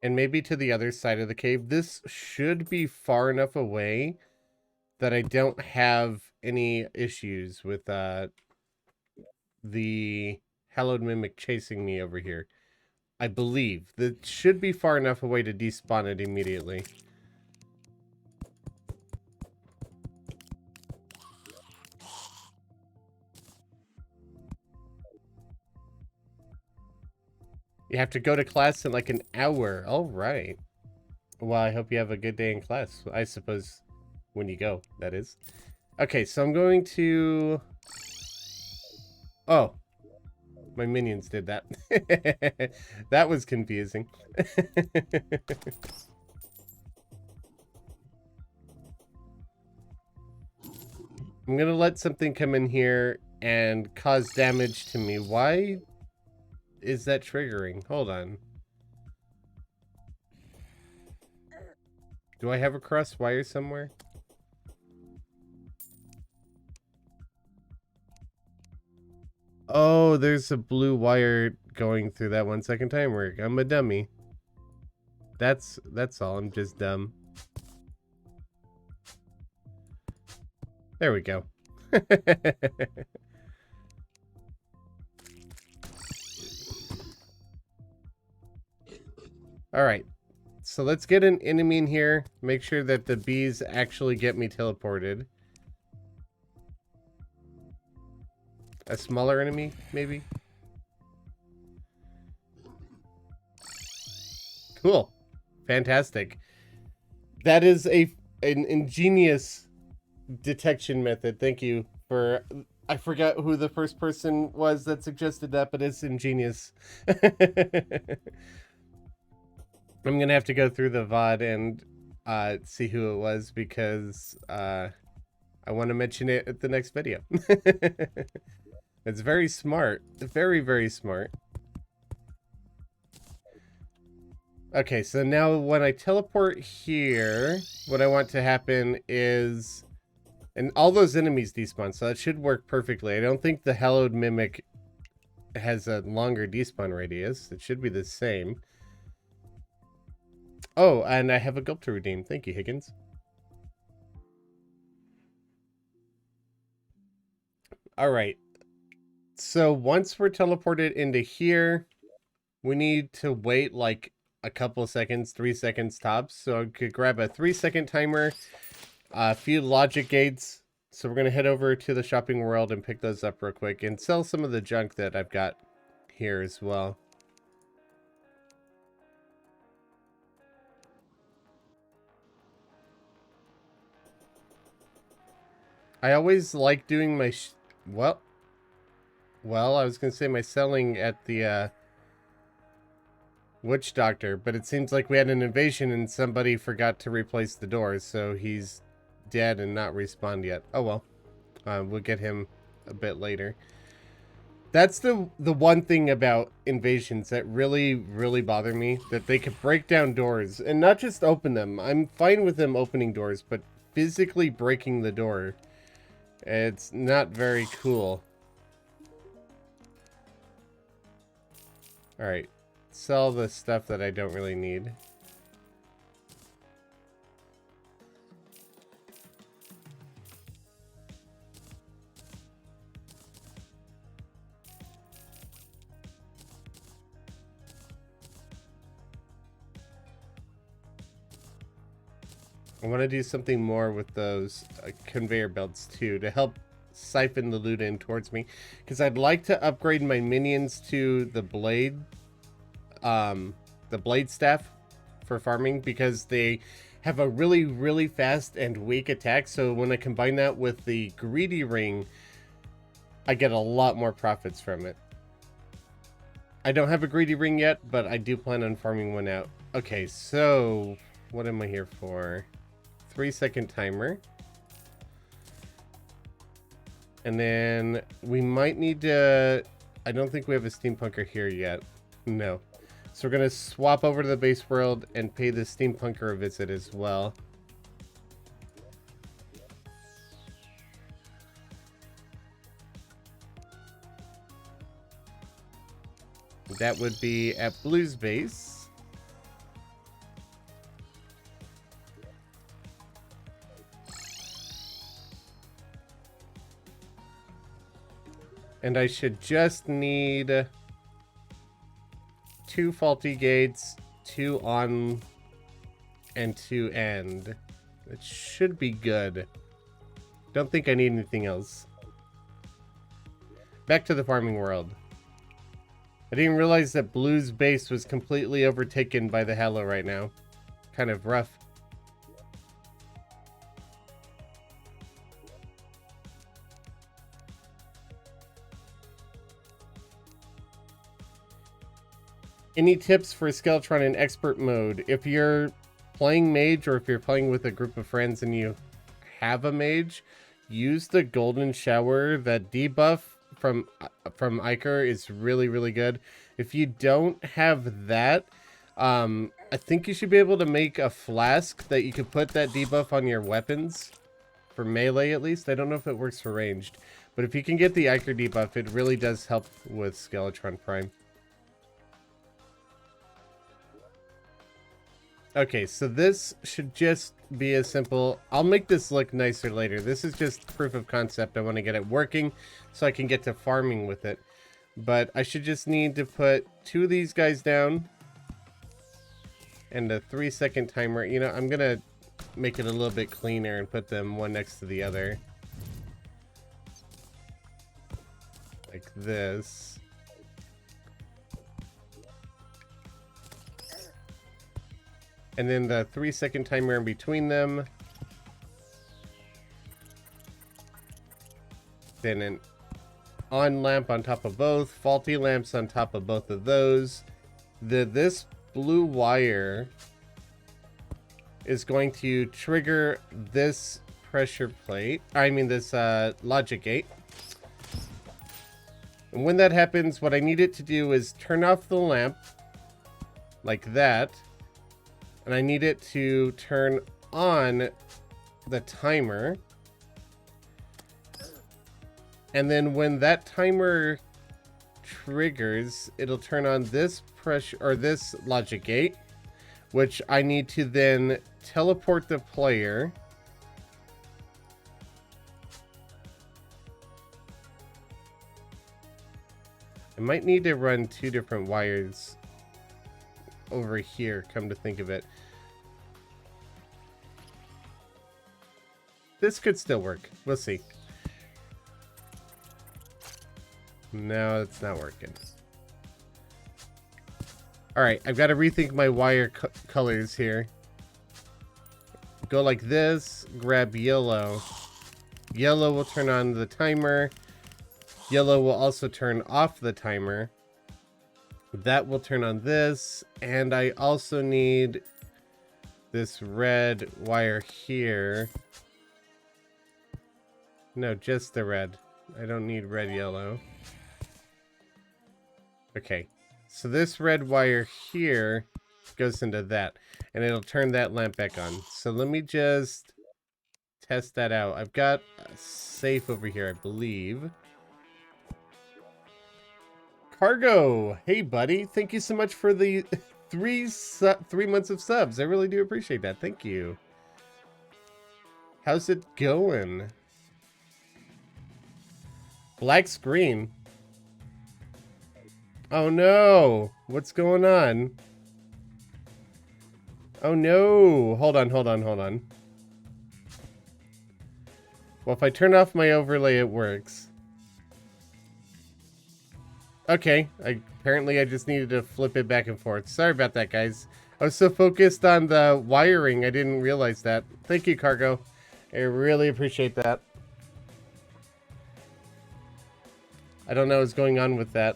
And maybe to the other side of the cave. This should be far enough away that I don't have any issues with the hallowed mimic chasing me over here. I believe that should be far enough away to despawn it immediately. You have to go to class in like an hour. All right. Well, I hope you have a good day in class. I suppose when you go, that is. Okay, so I'm going to... Oh. My minions did that. That was confusing. I'm going to let something come in here and cause damage to me. Why is that triggering? Hold on. Do I have a cross wire somewhere? Oh, there's a blue wire going through that 1 second timer. I'm a dummy. That's all. I'm just dumb. There we go. All right. So let's get an enemy in here. Make sure that the bees actually get me teleported. A smaller enemy, maybe? Cool. Fantastic. That is an ingenious detection method. Thank you for... I forgot who the first person was that suggested that, but it's ingenious. I'm going to have to go through the VOD and see who it was because I want to mention it at the next video. It's very smart. Very, very smart. Okay, so now when I teleport here, what I want to happen is... And all those enemies despawn, so that should work perfectly. I don't think the hallowed mimic has a longer despawn radius. It should be the same. Oh, and I have a gulp to redeem. Thank you, Higgins. All right. So once we're teleported into here, we need to wait like a couple seconds, 3 seconds tops. So I could grab a 3-second timer, a few logic gates. So we're going to head over to the shopping world and pick those up real quick and sell some of the junk that I've got here as well. I always like doing my well, I was gonna say my selling at the witch doctor, but it seems like we had an invasion and somebody forgot to replace the doors, so he's dead and not respawned yet. Oh well, we'll get him a bit later. That's the one thing about invasions that really bother me, that they could break down doors and not just open them. I'm fine with them opening doors, but physically breaking the door, it's not very cool. All right, sell the stuff that I don't really need. I want to do something more with those conveyor belts too, to help siphon the loot in towards me, because I'd like to upgrade my minions to the blade staff for farming, because they have a really fast and weak attack. So when I combine that with the greedy ring, I get a lot more profits from it. I don't have a greedy ring yet, but I do plan on farming one out. Okay, so what am I here for? 3-second timer. And then we might need to... I don't think we have a steampunker here yet. No. So we're going to swap over to the base world and pay the steampunker a visit as well. That would be at Blue's base. And I should just need 2 faulty gates, 2 on and 2 end. It should be good. Don't think I need anything else. Back to the farming world. I didn't realize that Blue's base was completely overtaken by the Hallow right now. Kind of rough. Any tips for Skeletron in expert mode? If you're playing mage, or if you're playing with a group of friends and you have a mage, use the golden shower. That debuff from Iker is really good. If you don't have that, I think you should be able to make a flask that you could put that debuff on your weapons. For melee at least. I don't know if it works for ranged. But if you can get the Iker debuff, it really does help with Skeletron Prime. Okay, so this should just be as simple. I'll make this look nicer later. This is just proof of concept. I want to get it working so I can get to farming with it. But I should just need to put 2 of these guys down. And a 3-second timer. You know, I'm going to make it a little bit cleaner and put them one next to the other. Like this. And then the 3-second timer in between them. Then an on lamp on top of both. Faulty lamps on top of both of those. This blue wire is going to trigger this pressure plate. I mean this logic gate. And when that happens, what I need it to do is turn off the lamp. Like that. And I need it to turn on the timer. And then when that timer triggers, it'll turn on this pressure, or this logic gate, which I need to then teleport the player. I might need to run 2 different wires over here, come to think of it. This could still work. We'll see. No, it's not working. Alright, I've got to rethink my wire colors here. Go like this, grab yellow. Yellow will turn on the timer. Yellow will also turn off the timer. That will turn on this. And I also need this red wire here. No, just the red. I don't need red, yellow. Okay. So this red wire here goes into that. And it'll turn that lamp back on. So let me just test that out. I've got a safe over here, I believe. Cargo! Hey, buddy. Thank you so much for the 3 months of subs. I really do appreciate that. Thank you. How's it going? Black screen. Oh no! What's going on? Oh no! Hold on. Well, if I turn off my overlay, it works. Okay, apparently I just needed to flip it back and forth. Sorry about that, guys. I was so focused on the wiring, I didn't realize that. Thank you, Cargo. I really appreciate that. I don't know what's going on with that.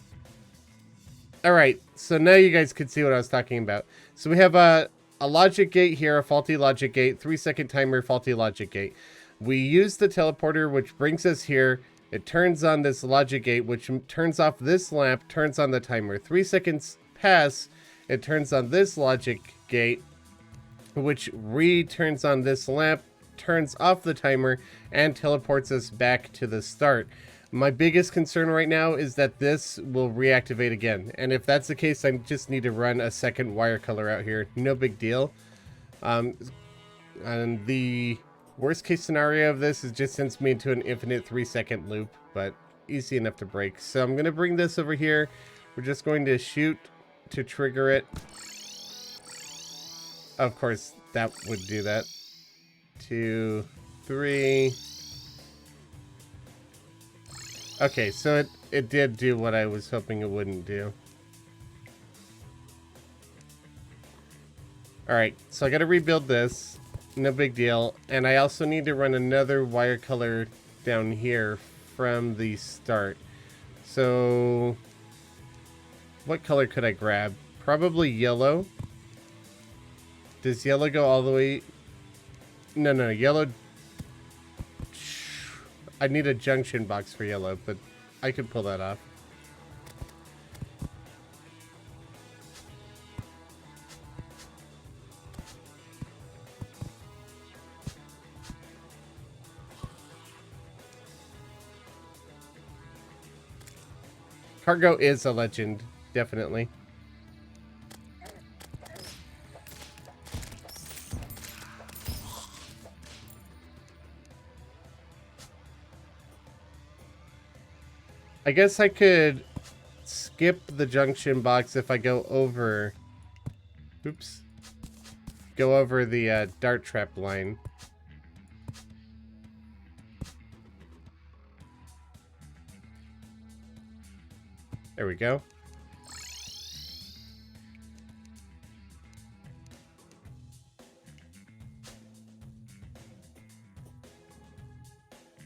Alright, so now you guys can see what I was talking about. So we have a logic gate here, a faulty logic gate, 3-second timer, faulty logic gate. We use the teleporter, which brings us here. It turns on this logic gate, which turns off this lamp, turns on the timer. 3 seconds pass, it turns on this logic gate, which turns on this lamp, turns off the timer, and teleports us back to the start. My biggest concern right now is that this will reactivate again. And if that's the case, I just need to run a second wire color out here. No big deal. And the worst case scenario of this is just sends me into an infinite 3-second loop, but easy enough to break. So I'm going to bring this over here. We're just going to shoot to trigger it. Of course, that would do that. 2, 3. Okay, so it did do what I was hoping it wouldn't do. Alright, so I gotta rebuild this. No big deal. And I also need to run another wire color down here from the start. So what color could I grab? Probably yellow. Does yellow go all the way? No, yellow. I need a junction box for yellow, but I could pull that off. Cargo is a legend, definitely. I guess I could skip the junction box if I go over... Oops. Go over the dart trap line. There we go.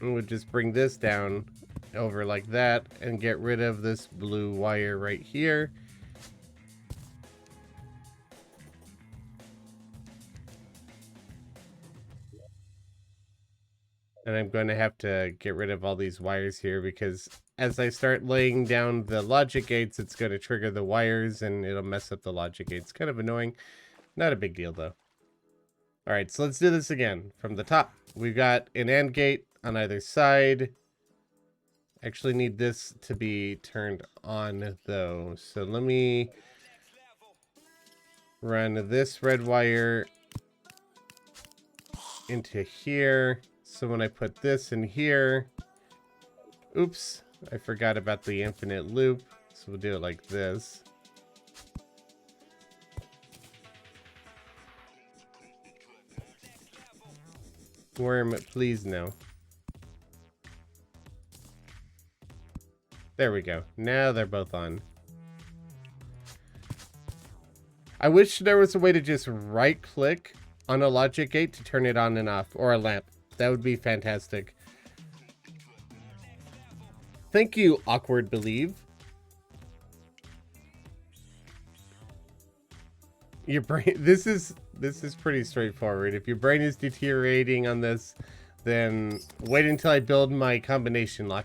And we'll just bring this down over like that and get rid of this blue wire right here. And I'm going to have to get rid of all these wires here because as I start laying down the logic gates, it's going to trigger the wires and it'll mess up the logic gates. Kind of annoying. Not a big deal though. All right, so let's do this again from the top. We've got an AND gate on either side. Actually need this to be turned on though. So let me run this red wire into here. So when I put this in here, oops, I forgot about the infinite loop. So we'll do it like this. Worm, please no. There we go. Now they're both on. I wish there was a way to just right click on a logic gate to turn it on and off, or a lamp. That would be fantastic. Thank you, Awkward Believe. Your brain, this is pretty straightforward. If your brain is deteriorating on this, then wait until I build my combination lock.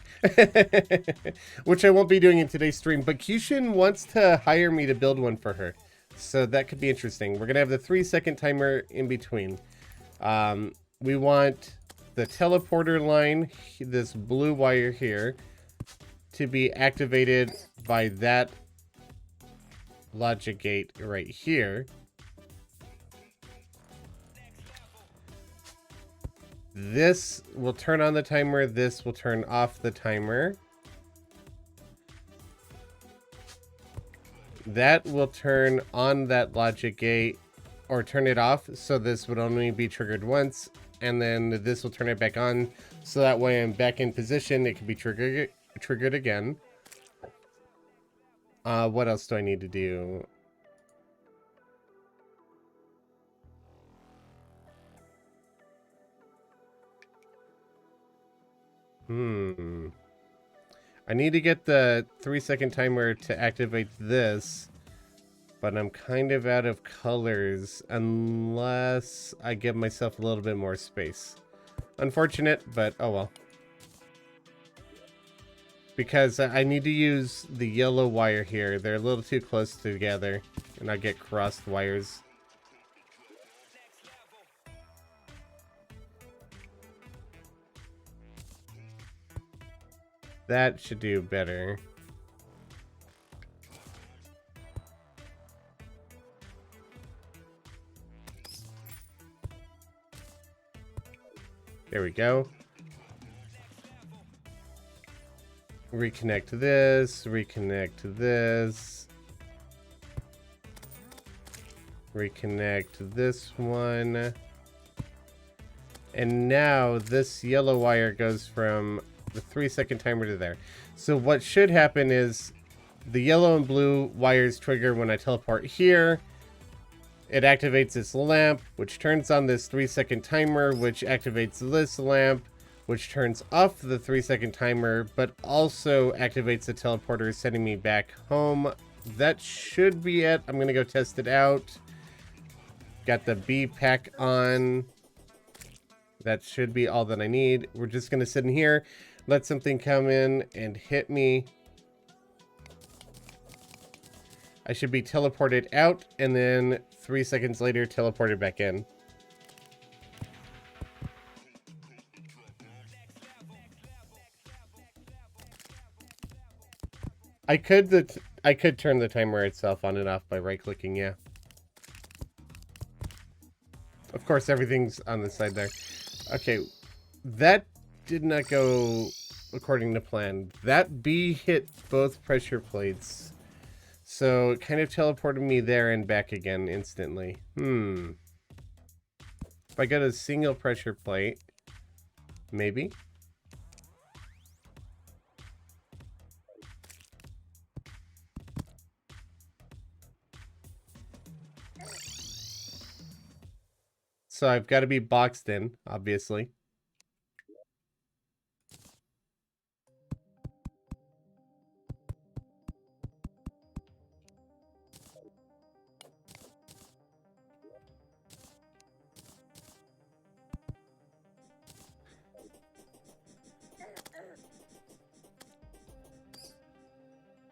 Which I won't be doing in today's stream, but Kyushin wants to hire me to build one for her. So that could be interesting. We're gonna have the 3-second timer in between. We want the teleporter line, this blue wire here, to be activated by that logic gate right here. This will turn on the timer. This will turn off the timer. That will turn on that logic gate or turn it off. So this would only be triggered once. And then this will turn it back on. So that way I'm back in position. It can be triggered again. What else do I need to do? I need to get the 3-second timer to activate this, but I'm kind of out of colors unless I give myself a little bit more space. Unfortunate, but oh well. Because I need to use the yellow wire here. They're a little too close together, and I get crossed wires. That should do better. There we go. Reconnect this, reconnect this. Reconnect this one. And now this yellow wire goes from the 3-second timer to there. So what should happen is the yellow and blue wires trigger when I teleport here. It activates this lamp, which turns on this 3-second timer, which activates this lamp, which turns off the 3-second timer, but also activates the teleporter, sending me back home. That should be it. I'm gonna go test it out. Got the B pack on. That should be all that I need. We're just gonna sit in here, let something come in and hit me. I should be teleported out, and then 3 seconds later, teleported back in. I could turn the timer itself on and off by right-clicking, yeah. Of course, everything's on the side there. Okay, that did not go according to plan. That bee hit both pressure plates. So it kind of teleported me there and back again instantly. If I got a single pressure plate, maybe. So I've got to be boxed in, obviously.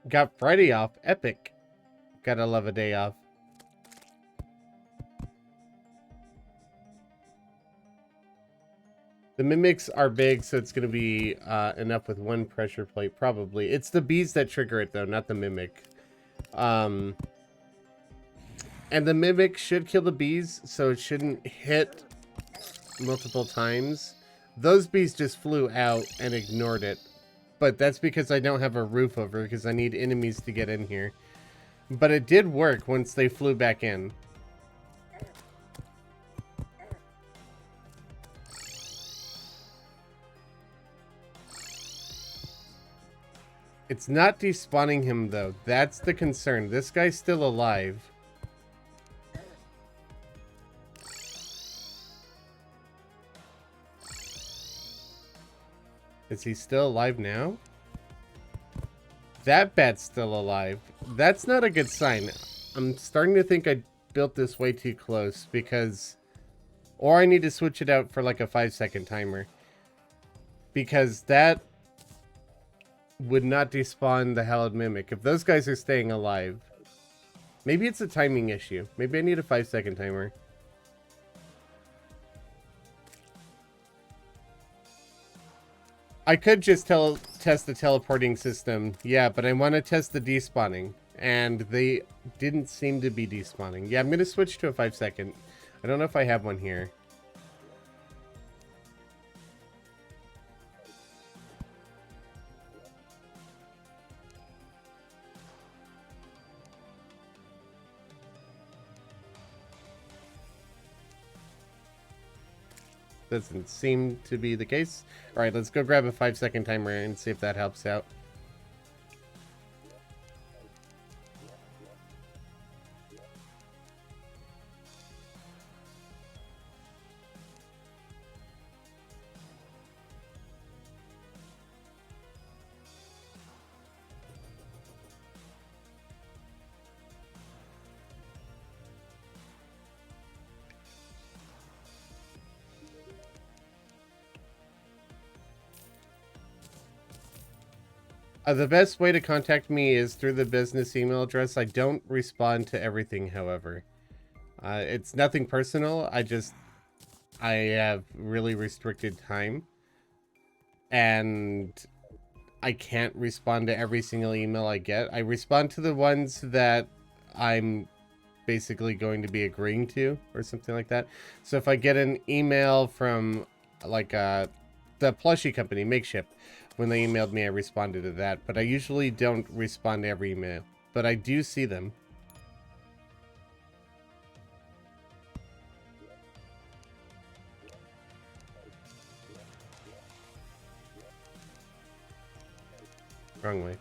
Got Friday off. Epic. Gotta love a day off. The mimics are big, so it's going to be enough with one pressure plate, probably. It's the bees that trigger it, though, not the mimic. And the mimic should kill the bees, so it shouldn't hit multiple times. Those bees just flew out and ignored it. But that's because I don't have a roof over, because I need enemies to get in here. But it did work once they flew back in. It's not despawning him, though. That's the concern. This guy's still alive. Is he still alive now? That bat's still alive. That's not a good sign. I'm starting to think I built this way too close because... Or I need to switch it out for like a 5-second timer. Because that would not despawn the Hallowed Mimic. If those guys are staying alive. Maybe it's a timing issue. Maybe I need a 5-second timer. I could just test the teleporting system. Yeah, but I want to test the despawning. And they didn't seem to be despawning. Yeah, I'm going to switch to a 5-second. I don't know if I have one here. Doesn't seem to be the case. Alright, let's go grab a 5-second timer and see if that helps out. The best way to contact me is through the business email address. I don't respond to everything, however. It's nothing personal. I have really restricted time. And I can't respond to every single email I get. I respond to the ones that I'm basically going to be agreeing to or something like that. So if I get an email from like the plushie company, Makeshift, when they emailed me, I responded to that. But I usually don't respond to every email. But I do see them. Wrong way.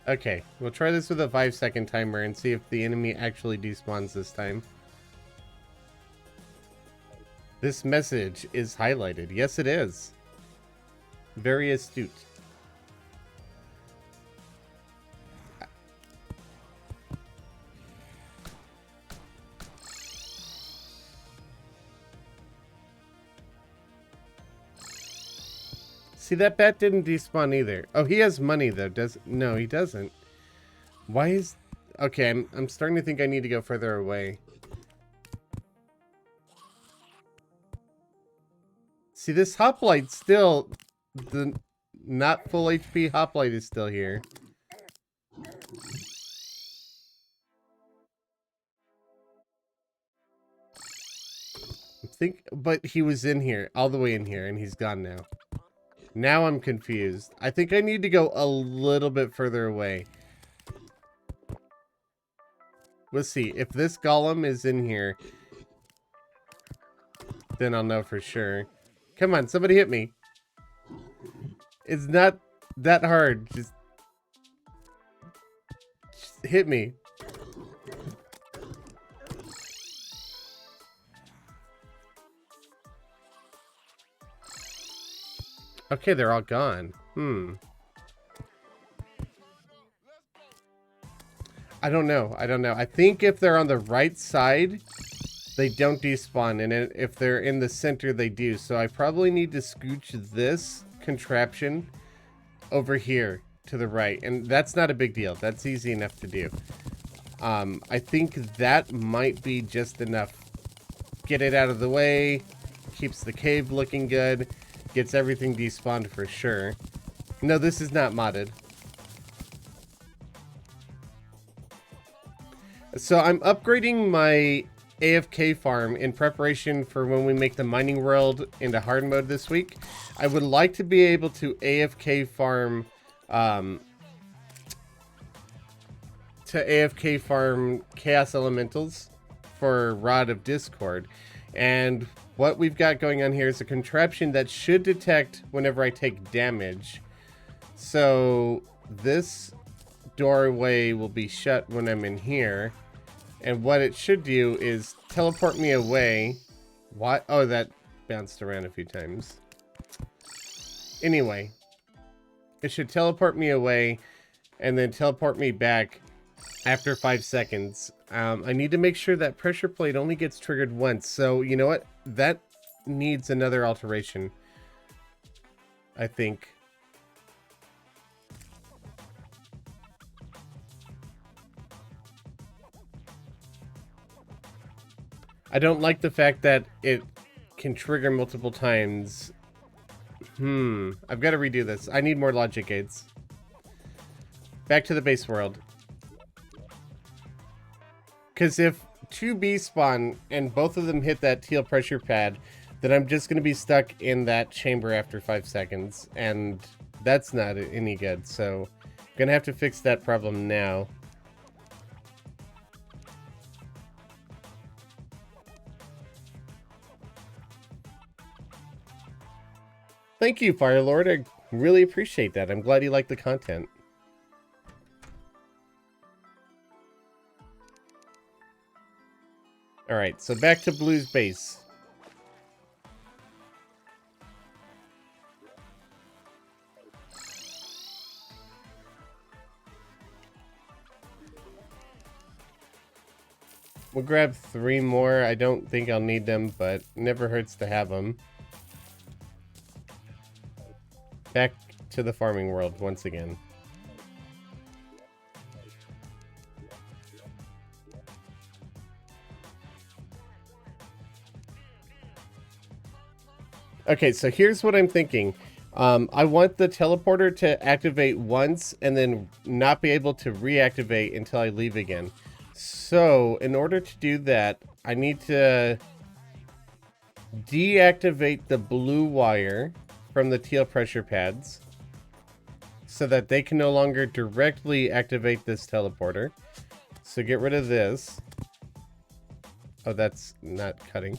Okay, we'll try this with a 5-second timer and see if the enemy actually despawns this time. This message is highlighted. Yes, it is. Very astute. See, that bat didn't despawn either. Oh, he has money though. No, he doesn't. Why is... Okay, I'm starting to think I need to go further away. See, this hoplite still... The not full HP hoplite is still here. But he was in here, all the way in here, and he's gone now. Now I'm confused. I think I need to go a little bit further away. Let's see. If this golem is in here, then I'll know for sure. Come on, somebody hit me. It's not that hard. Just hit me. Okay, they're all gone. I don't know. I think if they're on the right side, they don't despawn. And if they're in the center, they do. So I probably need to scooch this contraption over here to the right. And that's not a big deal. That's easy enough to do. I think that might be just enough. Get it out of the way. Keeps the cave looking good. Gets everything despawned for sure. No, this is not modded. So I'm upgrading my AFK farm in preparation for when we make the mining world into hard mode this week. I would like to be able to AFK farm Chaos Elementals for Rod of Discord. And what we've got going on here is a contraption that should detect whenever I take damage. So this doorway will be shut when I'm in here. And what it should do is teleport me away. What? Oh, that bounced around a few times. Anyway, it should teleport me away and then teleport me back after 5 seconds. I need to make sure that pressure plate only gets triggered once. So, you know what? That needs another alteration, I think. I don't like the fact that it can trigger multiple times. I've got to redo this. I need more logic gates. Back to the base world. Because if 2B spawn and both of them hit that teal pressure pad, then I'm just going to be stuck in that chamber after 5 seconds. And that's not any good. So I'm going to have to fix that problem now. Thank you, Firelord. I really appreciate that. I'm glad you like the content. Alright, so back to Blue's base. We'll grab 3 more. I don't think I'll need them, but never hurts to have them. Back to the farming world once again. Okay, so here's what I'm thinking. I want the teleporter to activate once and then not be able to reactivate until I leave again. So, in order to do that, I need to deactivate the blue wire from the teal pressure pads so that they can no longer directly activate this teleporter. So get rid of this. Oh, that's not cutting.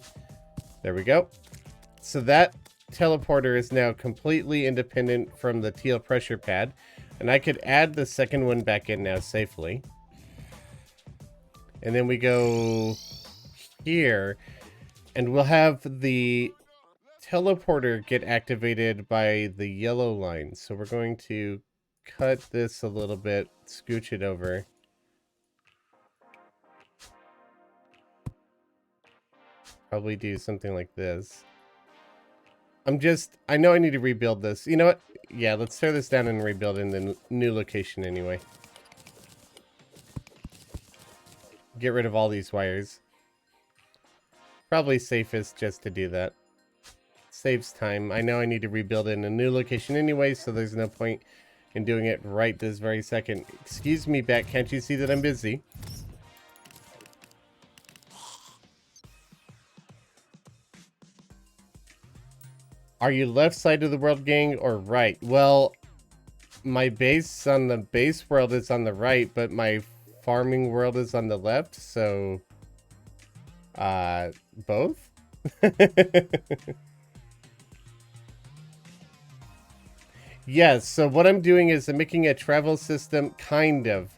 There we go. So that teleporter is now completely independent from the teal pressure pad, and I could add the second one back in now safely. And then we go here, and we'll have the teleporter get activated by the yellow line. So we're going to cut this a little bit, scooch it over. Probably do something like this. I know I need to rebuild this. You know what? Yeah, let's tear this down and rebuild in the new location anyway. Get rid of all these wires. Probably safest just to do that. Saves time. I know I need to rebuild in a new location anyway, so there's no point in doing it right this very second. Excuse me, Bat, can't you see that I'm busy? Are you left side of the world, gang, or right? Well, my base on the base world is on the right, but my farming world is on the left, so both? Yes, so what I'm doing is I'm making a travel system, kind of.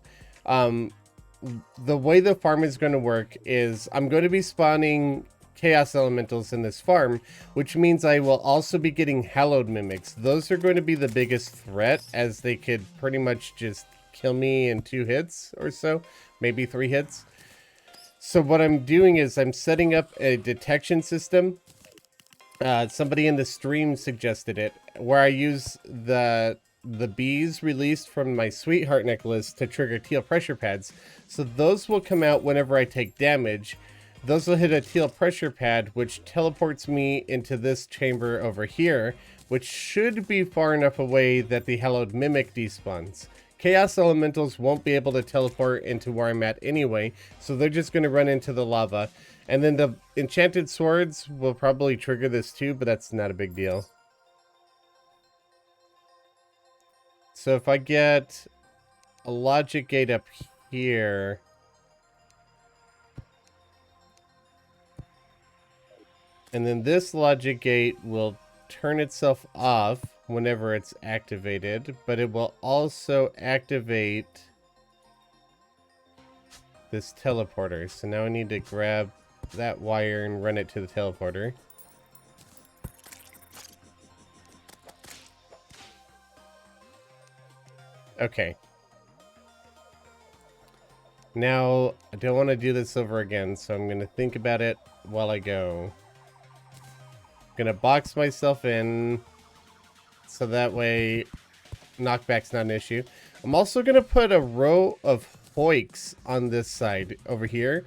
The way the farm is going to work is I'm going to be spawning chaos elementals in this farm, which means I will also be getting hallowed mimics. Those are going to be the biggest threat, as they could pretty much just kill me in 2 hits or so, maybe 3 hits. So what I'm doing is I'm setting up a detection system. Somebody in the stream suggested it, where I use the bees released from my sweetheart necklace to trigger teal pressure pads. So those will come out whenever I take damage. Those will hit a teal pressure pad, which teleports me into this chamber over here, which should be far enough away that the hallowed mimic despawns. Chaos elementals won't be able to teleport into where I'm at anyway, so they're just going to run into the lava. And then the enchanted swords will probably trigger this too, but that's not a big deal. So if I get a logic gate up here, and then this logic gate will turn itself off whenever it's activated, but it will also activate this teleporter. So now I need to grab that wire and run it to the teleporter. Okay. Now, I don't want to do this over again, so I'm going to think about it while I go. I'm going to box myself in, so that way knockback's not an issue. I'm also going to put a row of hoiks on this side over here,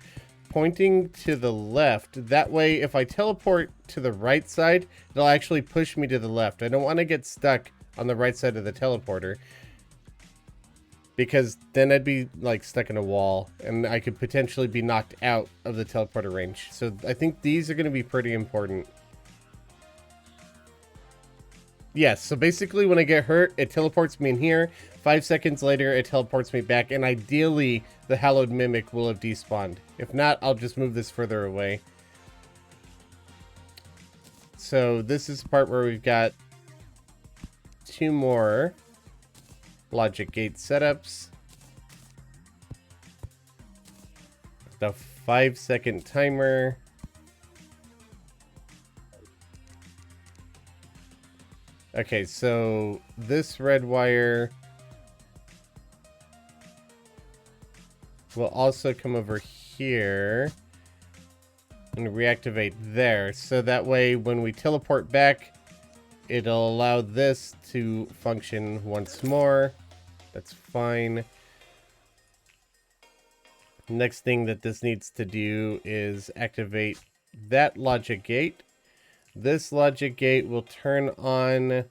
pointing to the left. That way, if I teleport to the right side, it'll actually push me to the left. I don't want to get stuck on the right side of the teleporter, because then I'd be like stuck in a wall and I could potentially be knocked out of the teleporter range. So I think these are going to be pretty important. Yes, so basically when I get hurt, it teleports me in here. 5 seconds later, it teleports me back, and ideally the Hallowed Mimic will have despawned. If not, I'll just move this further away. So this is the part where we've got 2 more logic gate setups. The 5-second timer. Okay, so this red wire will also come over here and reactivate there. So that way when we teleport back, it'll allow this to function once more. That's fine. Next thing that this needs to do is activate that logic gate. This logic gate will turn on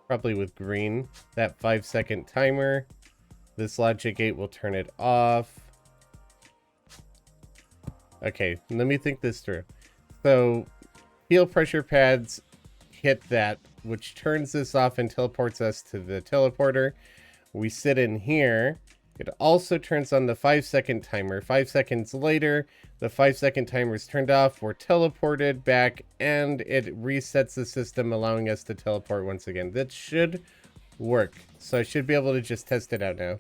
probably with green. That 5-second timer. This logic gate will turn it off. Okay, let me think this through. So, heel pressure pads hit that, which turns this off and teleports us to the teleporter. We sit in here. It also turns on the 5-second timer. 5 seconds later, the 5-second timer is turned off. We're teleported back, and it resets the system, allowing us to teleport once again. That should work. So I should be able to just test it out now.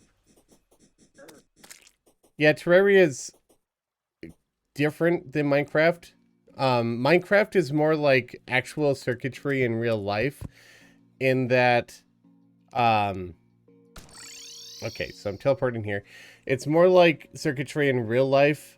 Yeah, Terraria is different than Minecraft. Minecraft is more like actual circuitry in real life, in that okay, so I'm teleporting here. It's more like circuitry in real life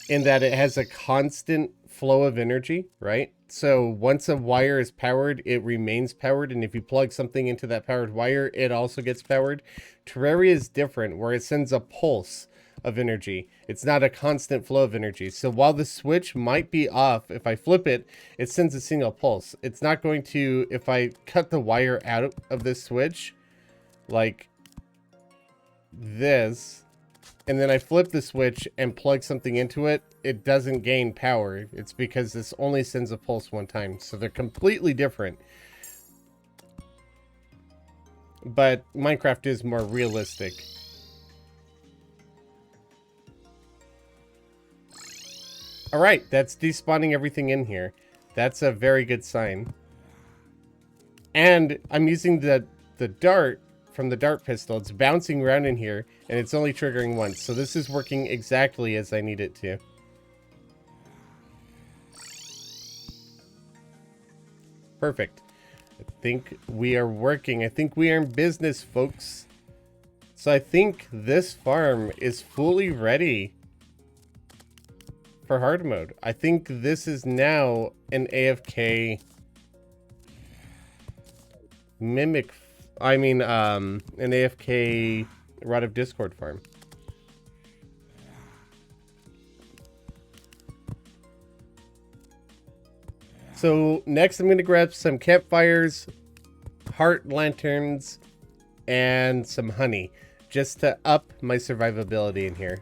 in that it has a constant flow of energy, right? So once a wire is powered, it remains powered, and if you plug something into that powered wire, it also gets powered. Terraria is different, where it sends a pulse of energy. It's not a constant flow of energy. So while the switch might be off, if I flip it, it sends a single pulse. It's not going to, if I cut the wire out of this switch, like this, and then I flip the switch and plug something into it, it doesn't gain power. It's because this only sends a pulse one time. So they're completely different. But Minecraft is more realistic. Alright, that's despawning everything in here. That's a very good sign. And I'm using the dart from the dart pistol. It's bouncing around in here, and it's only triggering once. So this is working exactly as I need it to. Perfect. I think we are working. I think we are in business, folks. So I think this farm is fully ready for hard mode. I think this is now an AFK mimic. I mean, an AFK Rod of Discord farm. So next I'm going to grab some campfires, heart lanterns, and some honey, just to up my survivability in here.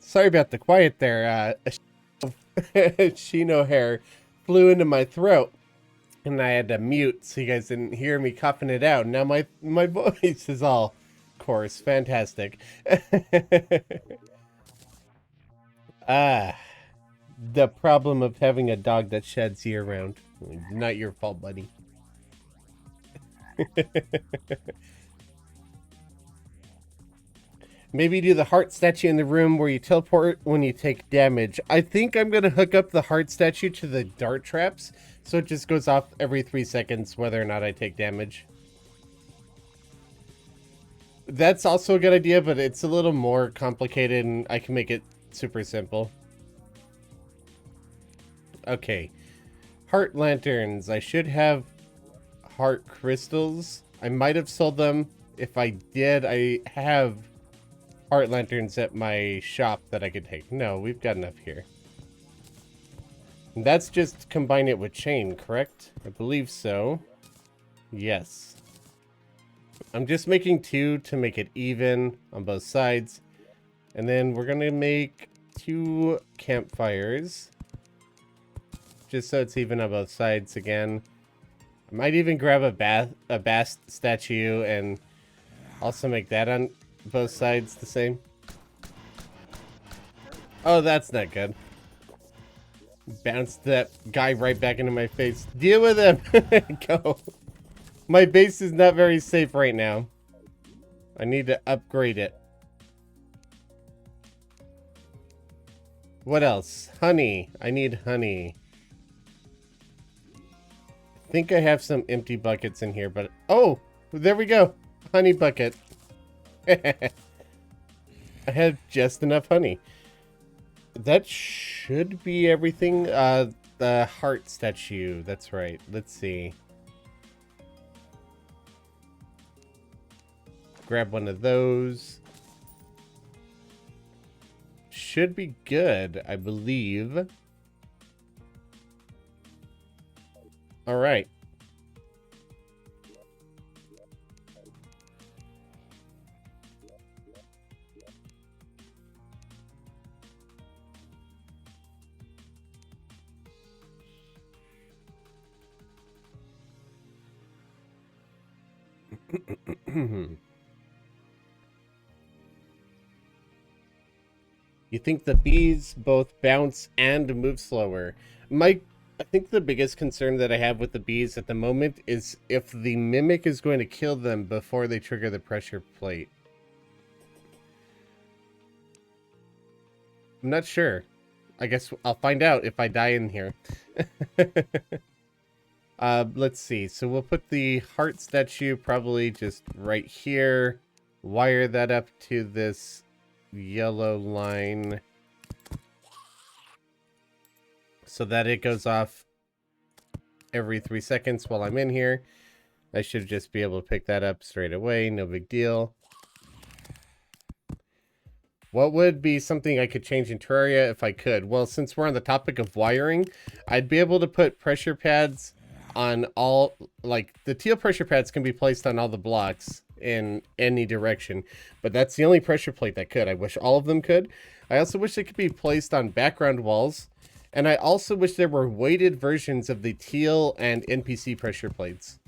Sorry about the quiet there. A Shino hair flew into my throat, and I had to mute so you guys didn't hear me coughing it out. Now my voice is all coarse. Fantastic. Ah, the problem of having a dog that sheds year round. Not your fault, buddy. Maybe do the heart statue in the room where you teleport when you take damage. I think I'm going to hook up the heart statue to the dart traps, so it just goes off every 3 seconds whether or not I take damage. That's also a good idea, but it's a little more complicated, and I can make it super simple. Okay. Heart lanterns. I should have heart crystals. I might have sold them. If I did, I have heart lanterns at my shop that I could take. No, we've got enough here. And that's just combine it with chain, correct? I believe so. Yes. I'm just making 2 to make it even on both sides. And then we're going to make 2 campfires. Just so it's even on both sides again. I might even grab a bass statue and also make that on both sides the same. Oh, that's not good. Bounced that guy right back into my face. Deal with him. Go. My base is not very safe right now. I need to upgrade it. What else? Honey. I need honey. I think I have some empty buckets in here, but... Oh! There we go. Honey bucket. I have just enough honey. That should be everything. The heart statue. That's right. Let's see. Grab one of those. Should be good, I believe. All right. You think the bees both bounce and move slower? I think the biggest concern that I have with the bees at the moment is if the mimic is going to kill them before they trigger the pressure plate. I'm not sure. I guess I'll find out if I die in here. Let's see. So we'll put the heart statue probably just right here. Wire that up to this yellow line so that it goes off every 3 seconds while I'm in here. I should just be able to pick that up straight away. No big deal. What would be something I could change in Terraria if I could? Well, since we're on the topic of wiring, I'd be able to put pressure pads on all, like, the teal pressure pads can be placed on all the blocks in any direction, but that's the only pressure plate that could. I wish all of them could. I also wish they could be placed on background walls, and I also wish there were weighted versions of the teal and NPC pressure plates.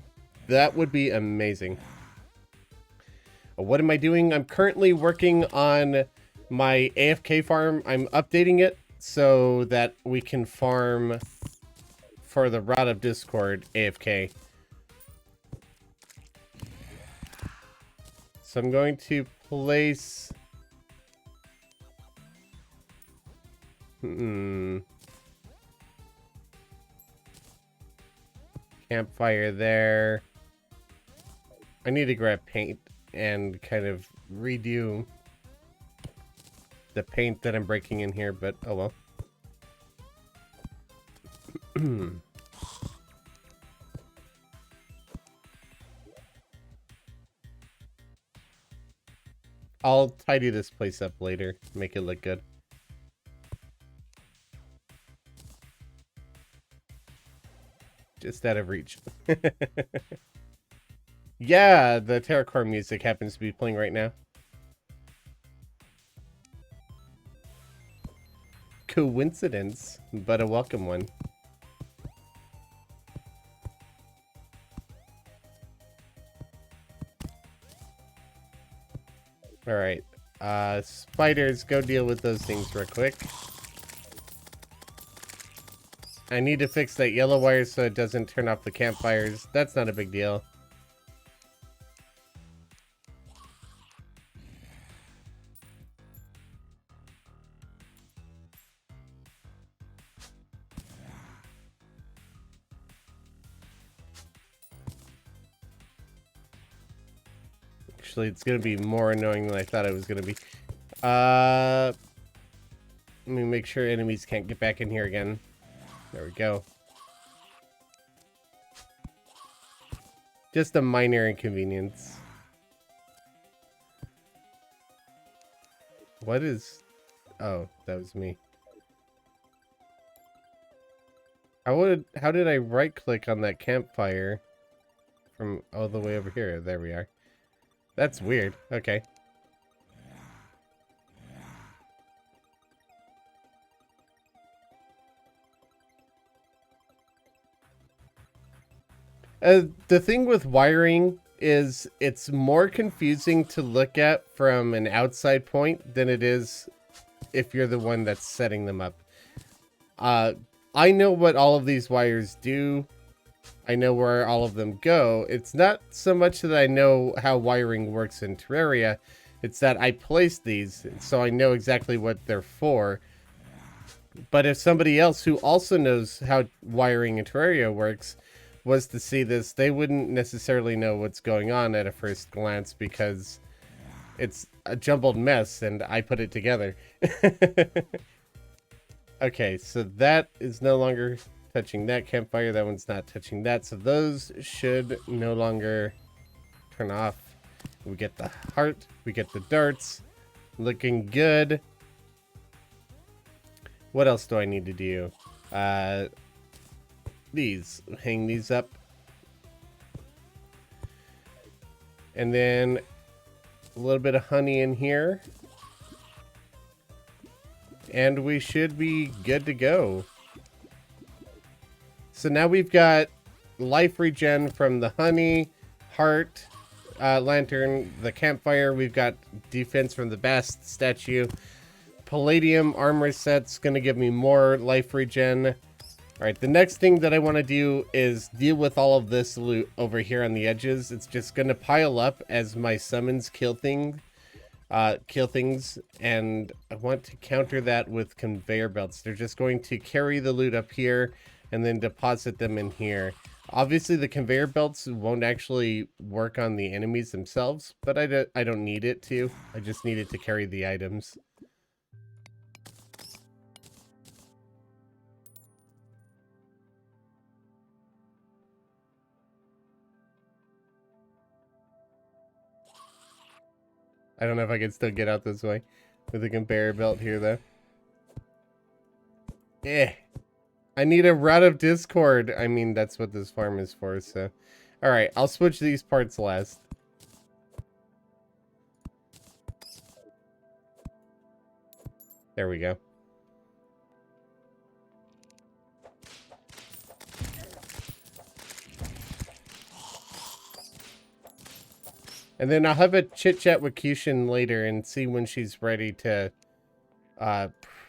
That would be amazing. What am I doing? I'm currently working on my AFK farm. I'm updating it so that we can farm for the Rod of Discord AFK. So I'm going to place... Campfire there. I need to grab paint and kind of redo the paint that I'm breaking in here, but oh well. I'll tidy this place up later, make it look good. Just out of reach. Yeah, the TerraCorps music happens to be playing right now. coincidence, but a welcome one. Alright. Spiders, go deal with those things real quick. I need to fix that yellow wire so it doesn't turn off the campfires. That's not a big deal. Actually, it's going to be more annoying than I thought it was going to be. Let me make sure enemies can't get back in here again. There we go. Just a minor inconvenience. What is... Oh, that was me. How did I right click on that campfire from all the way over here? There we are. That's weird. Okay. The thing with wiring is it's more confusing to look at from an outside point than it is if you're the one that's setting them up. I know what all of these wires do. I know where all of them go. It's not so much that I know how wiring works in Terraria. It's that I placed these, so I know exactly what they're for. But if somebody else who also knows how wiring in Terraria works was to see this, they wouldn't necessarily know what's going on at a first glance because it's a jumbled mess and I put it together. Okay, so that is no longer touching that campfire. That one's not touching that. So those should no longer turn off. We get the heart. We get the darts. Looking good. What else do I need to do? These. Hang these up. And then a little bit of honey in here. And we should be good to go. So now we've got life regen from the honey, heart, lantern, the campfire. We've got defense from the bast statue. Palladium armor set's going to give me more life regen. Alright, the next thing that I want to do is deal with all of this loot over here on the edges. It's just going to pile up as my summons kill things, and I want to counter that with conveyor belts. They're just going to carry the loot up here and then deposit them in here. Obviously, the conveyor belts won't actually work on the enemies themselves, but I don't need it to. I just need it to carry the items. I don't know if I can still get out this way with the conveyor belt here, though. I need a Rod of Discord. I mean, that's what this farm is for, so... Alright, I'll switch these parts last. There we go. And then I'll have a chit-chat with Cushion later and see when she's ready to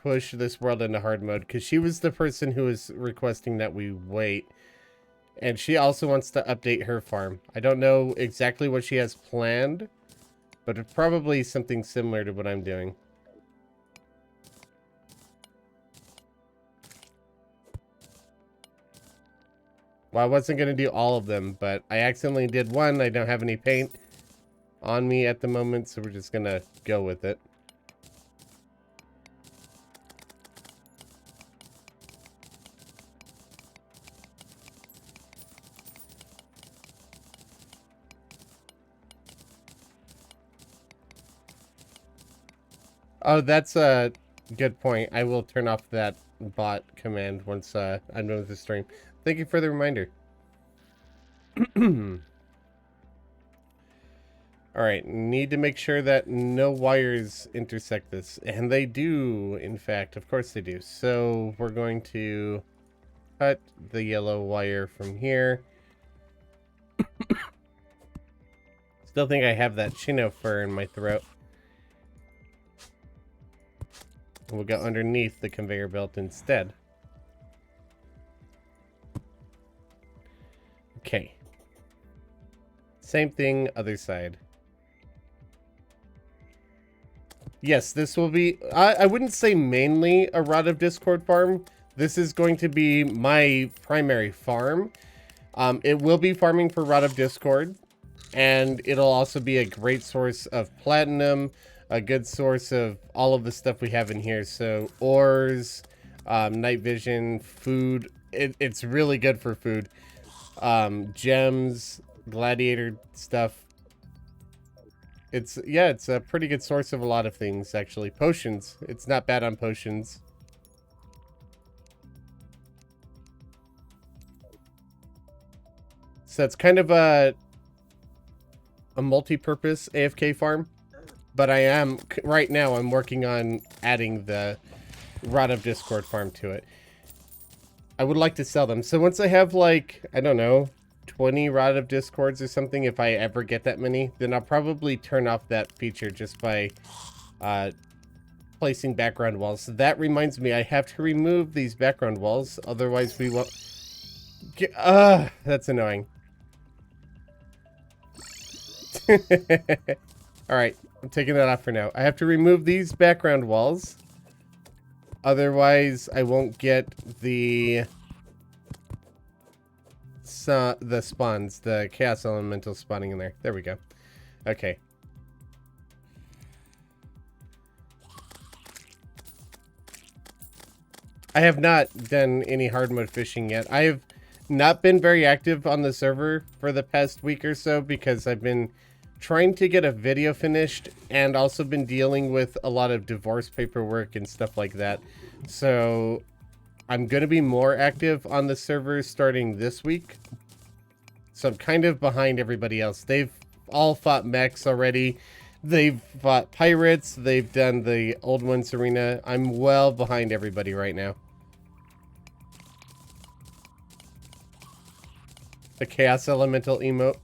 push this world into hard mode. Because she was the person who was requesting that we wait. And she also wants to update her farm. I don't know exactly what she has planned, but it's probably something similar to what I'm doing. Well, I wasn't going to do all of them, but I accidentally did one. I don't have any paint on me at the moment, so we're just going to go with it. Oh, that's a good point. I will turn off that bot command once I'm done with the stream. Thank you for the reminder. Alright, need to make sure that no wires intersect this. And they do, in fact. Of course they do. So we're going to cut the yellow wire from here. Still think I have that chino fur in my throat. We'll go underneath the conveyor belt instead. Okay. Same thing, other side. Yes, this will be... I wouldn't say mainly a Rod of Discord farm. This is going to be my primary farm. It will be farming for Rod of Discord. And it'll also be a great source of platinum. A good source of all of the stuff we have in here. So, ores, night vision, food. It's really good for food. Gems, gladiator stuff. It's a pretty good source of a lot of things, actually. Potions. It's not bad on potions. So it's kind of a multi-purpose AFK farm. But right now I'm working on adding the Rod of Discord farm to it. I would like to sell them. So once I have, like, I don't know, 20 Rod of Discords or something, if I ever get that many, then I'll probably turn off that feature just by placing background walls. So that reminds me, I have to remove these background walls, otherwise we won't... that's annoying. Alright, I'm taking that off for now. I have to remove these background walls, otherwise I won't get the spawns, the chaos elemental spawning in there. There we go. Okay. I have not done any hard mode fishing yet. I have not been very active on the server for the past week or so because I've been trying to get a video finished and also been dealing with a lot of divorce paperwork and stuff like that. So I'm going to be more active on the server starting this week. So I'm kind of behind everybody else. They've all fought mechs already. They've fought pirates. They've done the Old Ones Arena. I'm well behind everybody right now. The Chaos Elemental emote.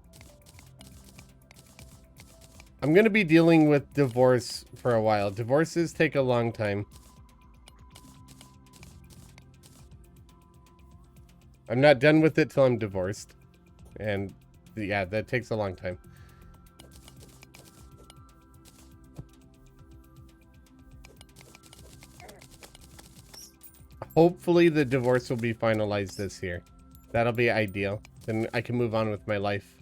I'm going to be dealing with divorce for a while. Divorces take a long time. I'm not done with it till I'm divorced. And yeah, that takes a long time. Hopefully the divorce will be finalized this year. That'll be ideal. Then I can move on with my life.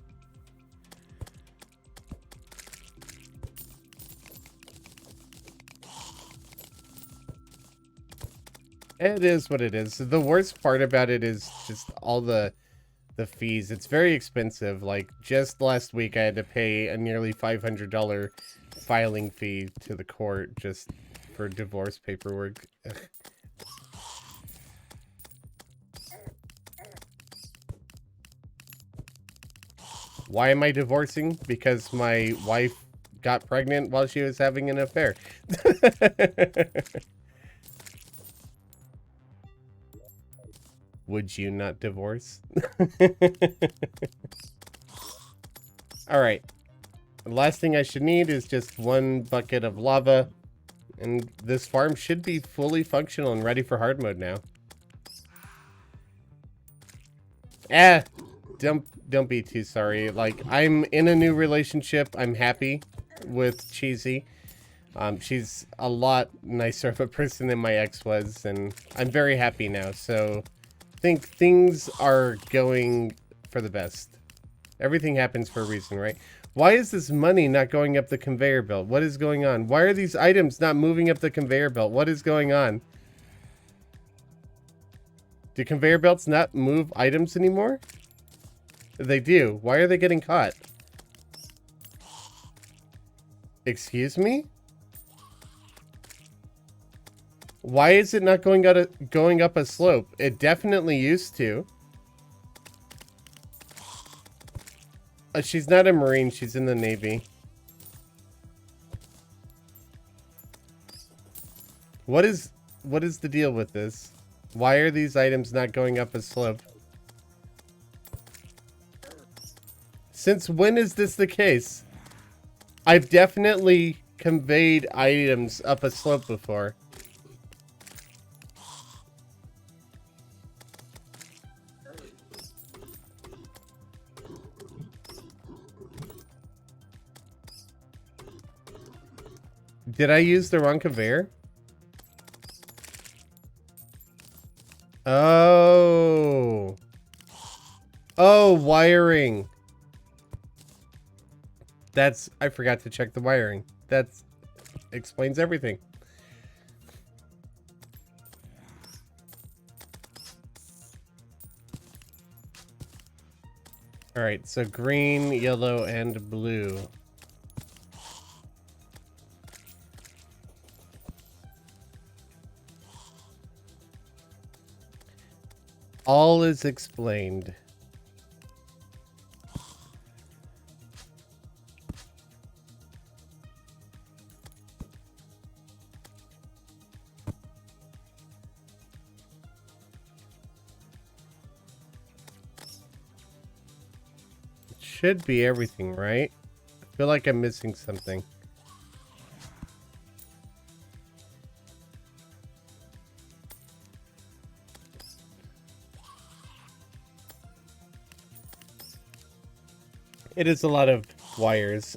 It is what it is. The worst part about it is just all the fees. It's very expensive. Like, just last week I had to pay a nearly $500 filing fee to the court just for divorce paperwork. Ugh. Why am I divorcing? Because my wife got pregnant while she was having an affair. Would you not divorce? Alright. The last thing I should need is just one bucket of lava. And this farm should be fully functional and ready for hard mode now. Don't be too sorry. Like, I'm in a new relationship. I'm happy with Cheesy. She's a lot nicer of a person than my ex was, and I'm very happy now. So I think things are going for the best. Everything happens for a reason, right? Why is this money not going up the conveyor belt? What is going on? Why are these items not moving up the conveyor belt? What is going on? Do conveyor belts not move items anymore? They do. Why are they getting caught? Excuse me? Why is it not going up a slope? It definitely used to. She's not a Marine. She's in the Navy. What is the deal with this? Why are these items not going up a slope? Since when is this the case? I've definitely conveyed items up a slope before. Did I use the wrong conveyor? Oh. Oh, wiring. I forgot to check the wiring. That explains everything. All right, so green, yellow, and blue. All is explained. It should be everything, right? I feel like I'm missing something. It is a lot of wires.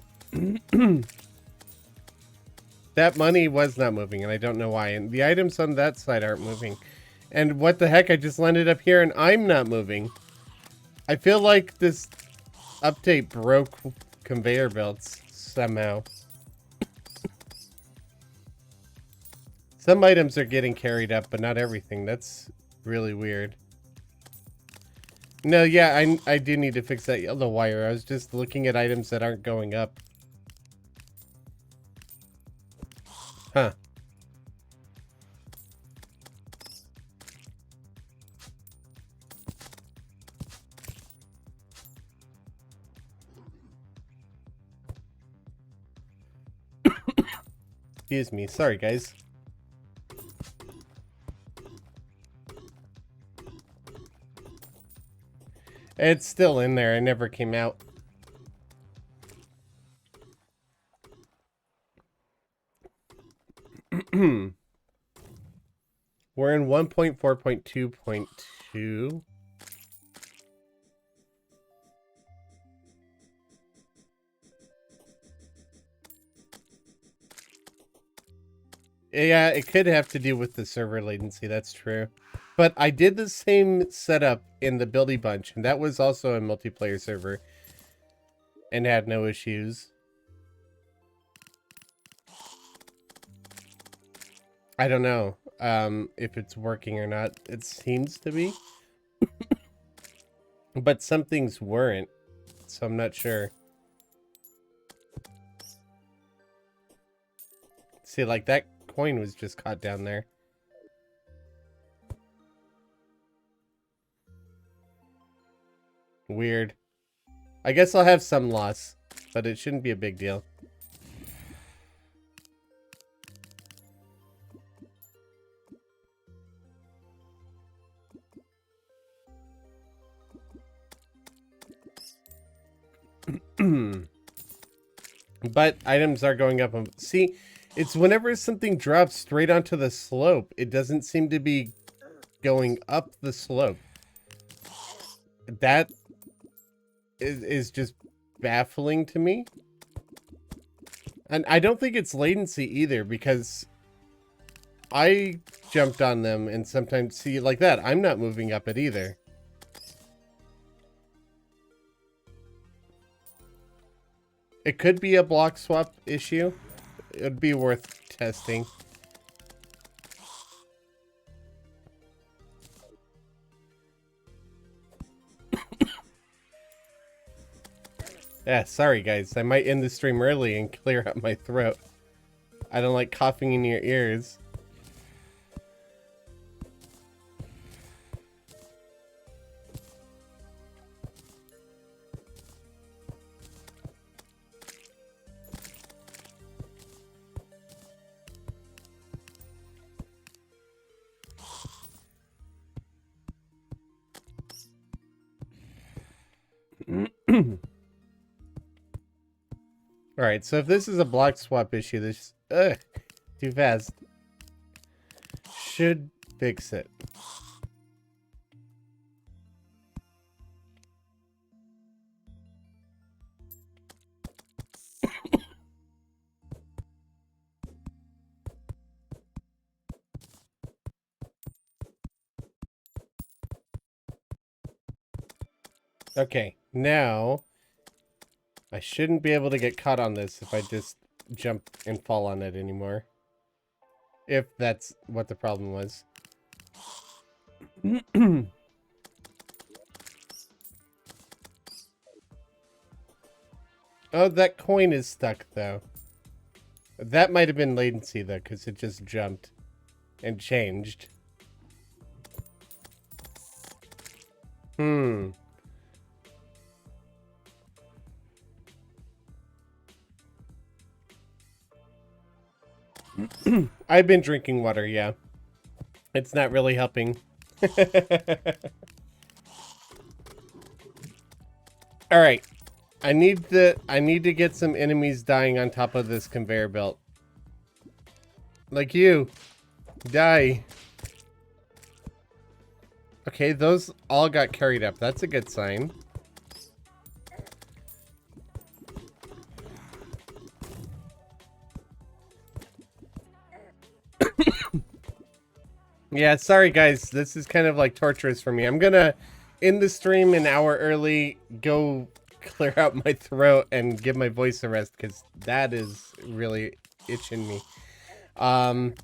That money was not moving, and I don't know why. And the items on that side aren't moving. And what the heck? I just landed up here, and I'm not moving. I feel like this update broke conveyor belts somehow. Some items are getting carried up, but not everything. That's really weird. No, yeah, I do need to fix that yellow wire. I was just looking at items that aren't going up. Huh. Excuse me. Sorry, guys. It's still in there. It never came out. We're in 1.4.2.2. Yeah, it could have to do with the server latency. That's true. But I did the same setup in the Buildy Bunch, and that was also a multiplayer server. And had no issues. I don't know if it's working or not. It seems to be. But some things weren't. So I'm not sure. See, like that coin was just caught down there. Weird. I guess I'll have some loss, but it shouldn't be a big deal. But items are going up. See, it's whenever something drops straight onto the slope, it doesn't seem to be going up the slope. That is just baffling to me. And I don't think it's latency either, because I jumped on them and sometimes see like that. I'm not moving up it either. It could be a block swap issue. It'd be worth testing. Yeah, sorry guys. I might end the stream early and clear up my throat. I don't like coughing in your ears. Alright, so if this is a block swap issue, this... too fast. Should fix it. Okay, now I shouldn't be able to get caught on this if I just jump and fall on it anymore. If that's what the problem was. Oh, that coin is stuck, though. That might have been latency, though, because it just jumped and changed. I've been drinking water, yeah. It's not really helping. Alright. I need to get some enemies dying on top of this conveyor belt. Like you. Die. Okay, those all got carried up. That's a good sign. Yeah, sorry guys. This is kind of like torturous for me. I'm gonna end the stream an hour early, go clear out my throat, and give my voice a rest, because that is really itching me. Let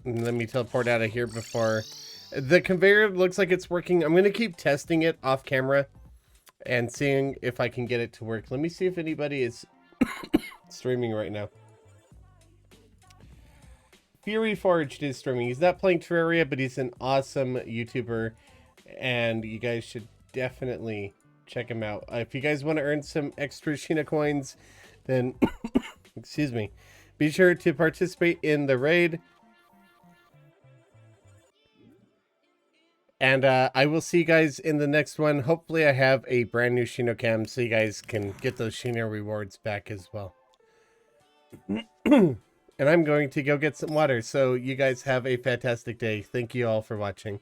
me teleport out of here before... The conveyor looks like it's working. I'm gonna keep testing it off camera and seeing if I can get it to work. Let me see if anybody is streaming right now. Fury Forged is streaming. He's not playing Terraria, but he's an awesome YouTuber, and you guys should definitely check him out. If you guys want to earn some extra Sheena coins, then excuse me, be sure to participate in the raid. And I will see you guys in the next one. Hopefully I have a brand new Sheena cam so you guys can get those Sheena rewards back as well. And I'm going to go get some water. So you guys have a fantastic day. Thank you all for watching.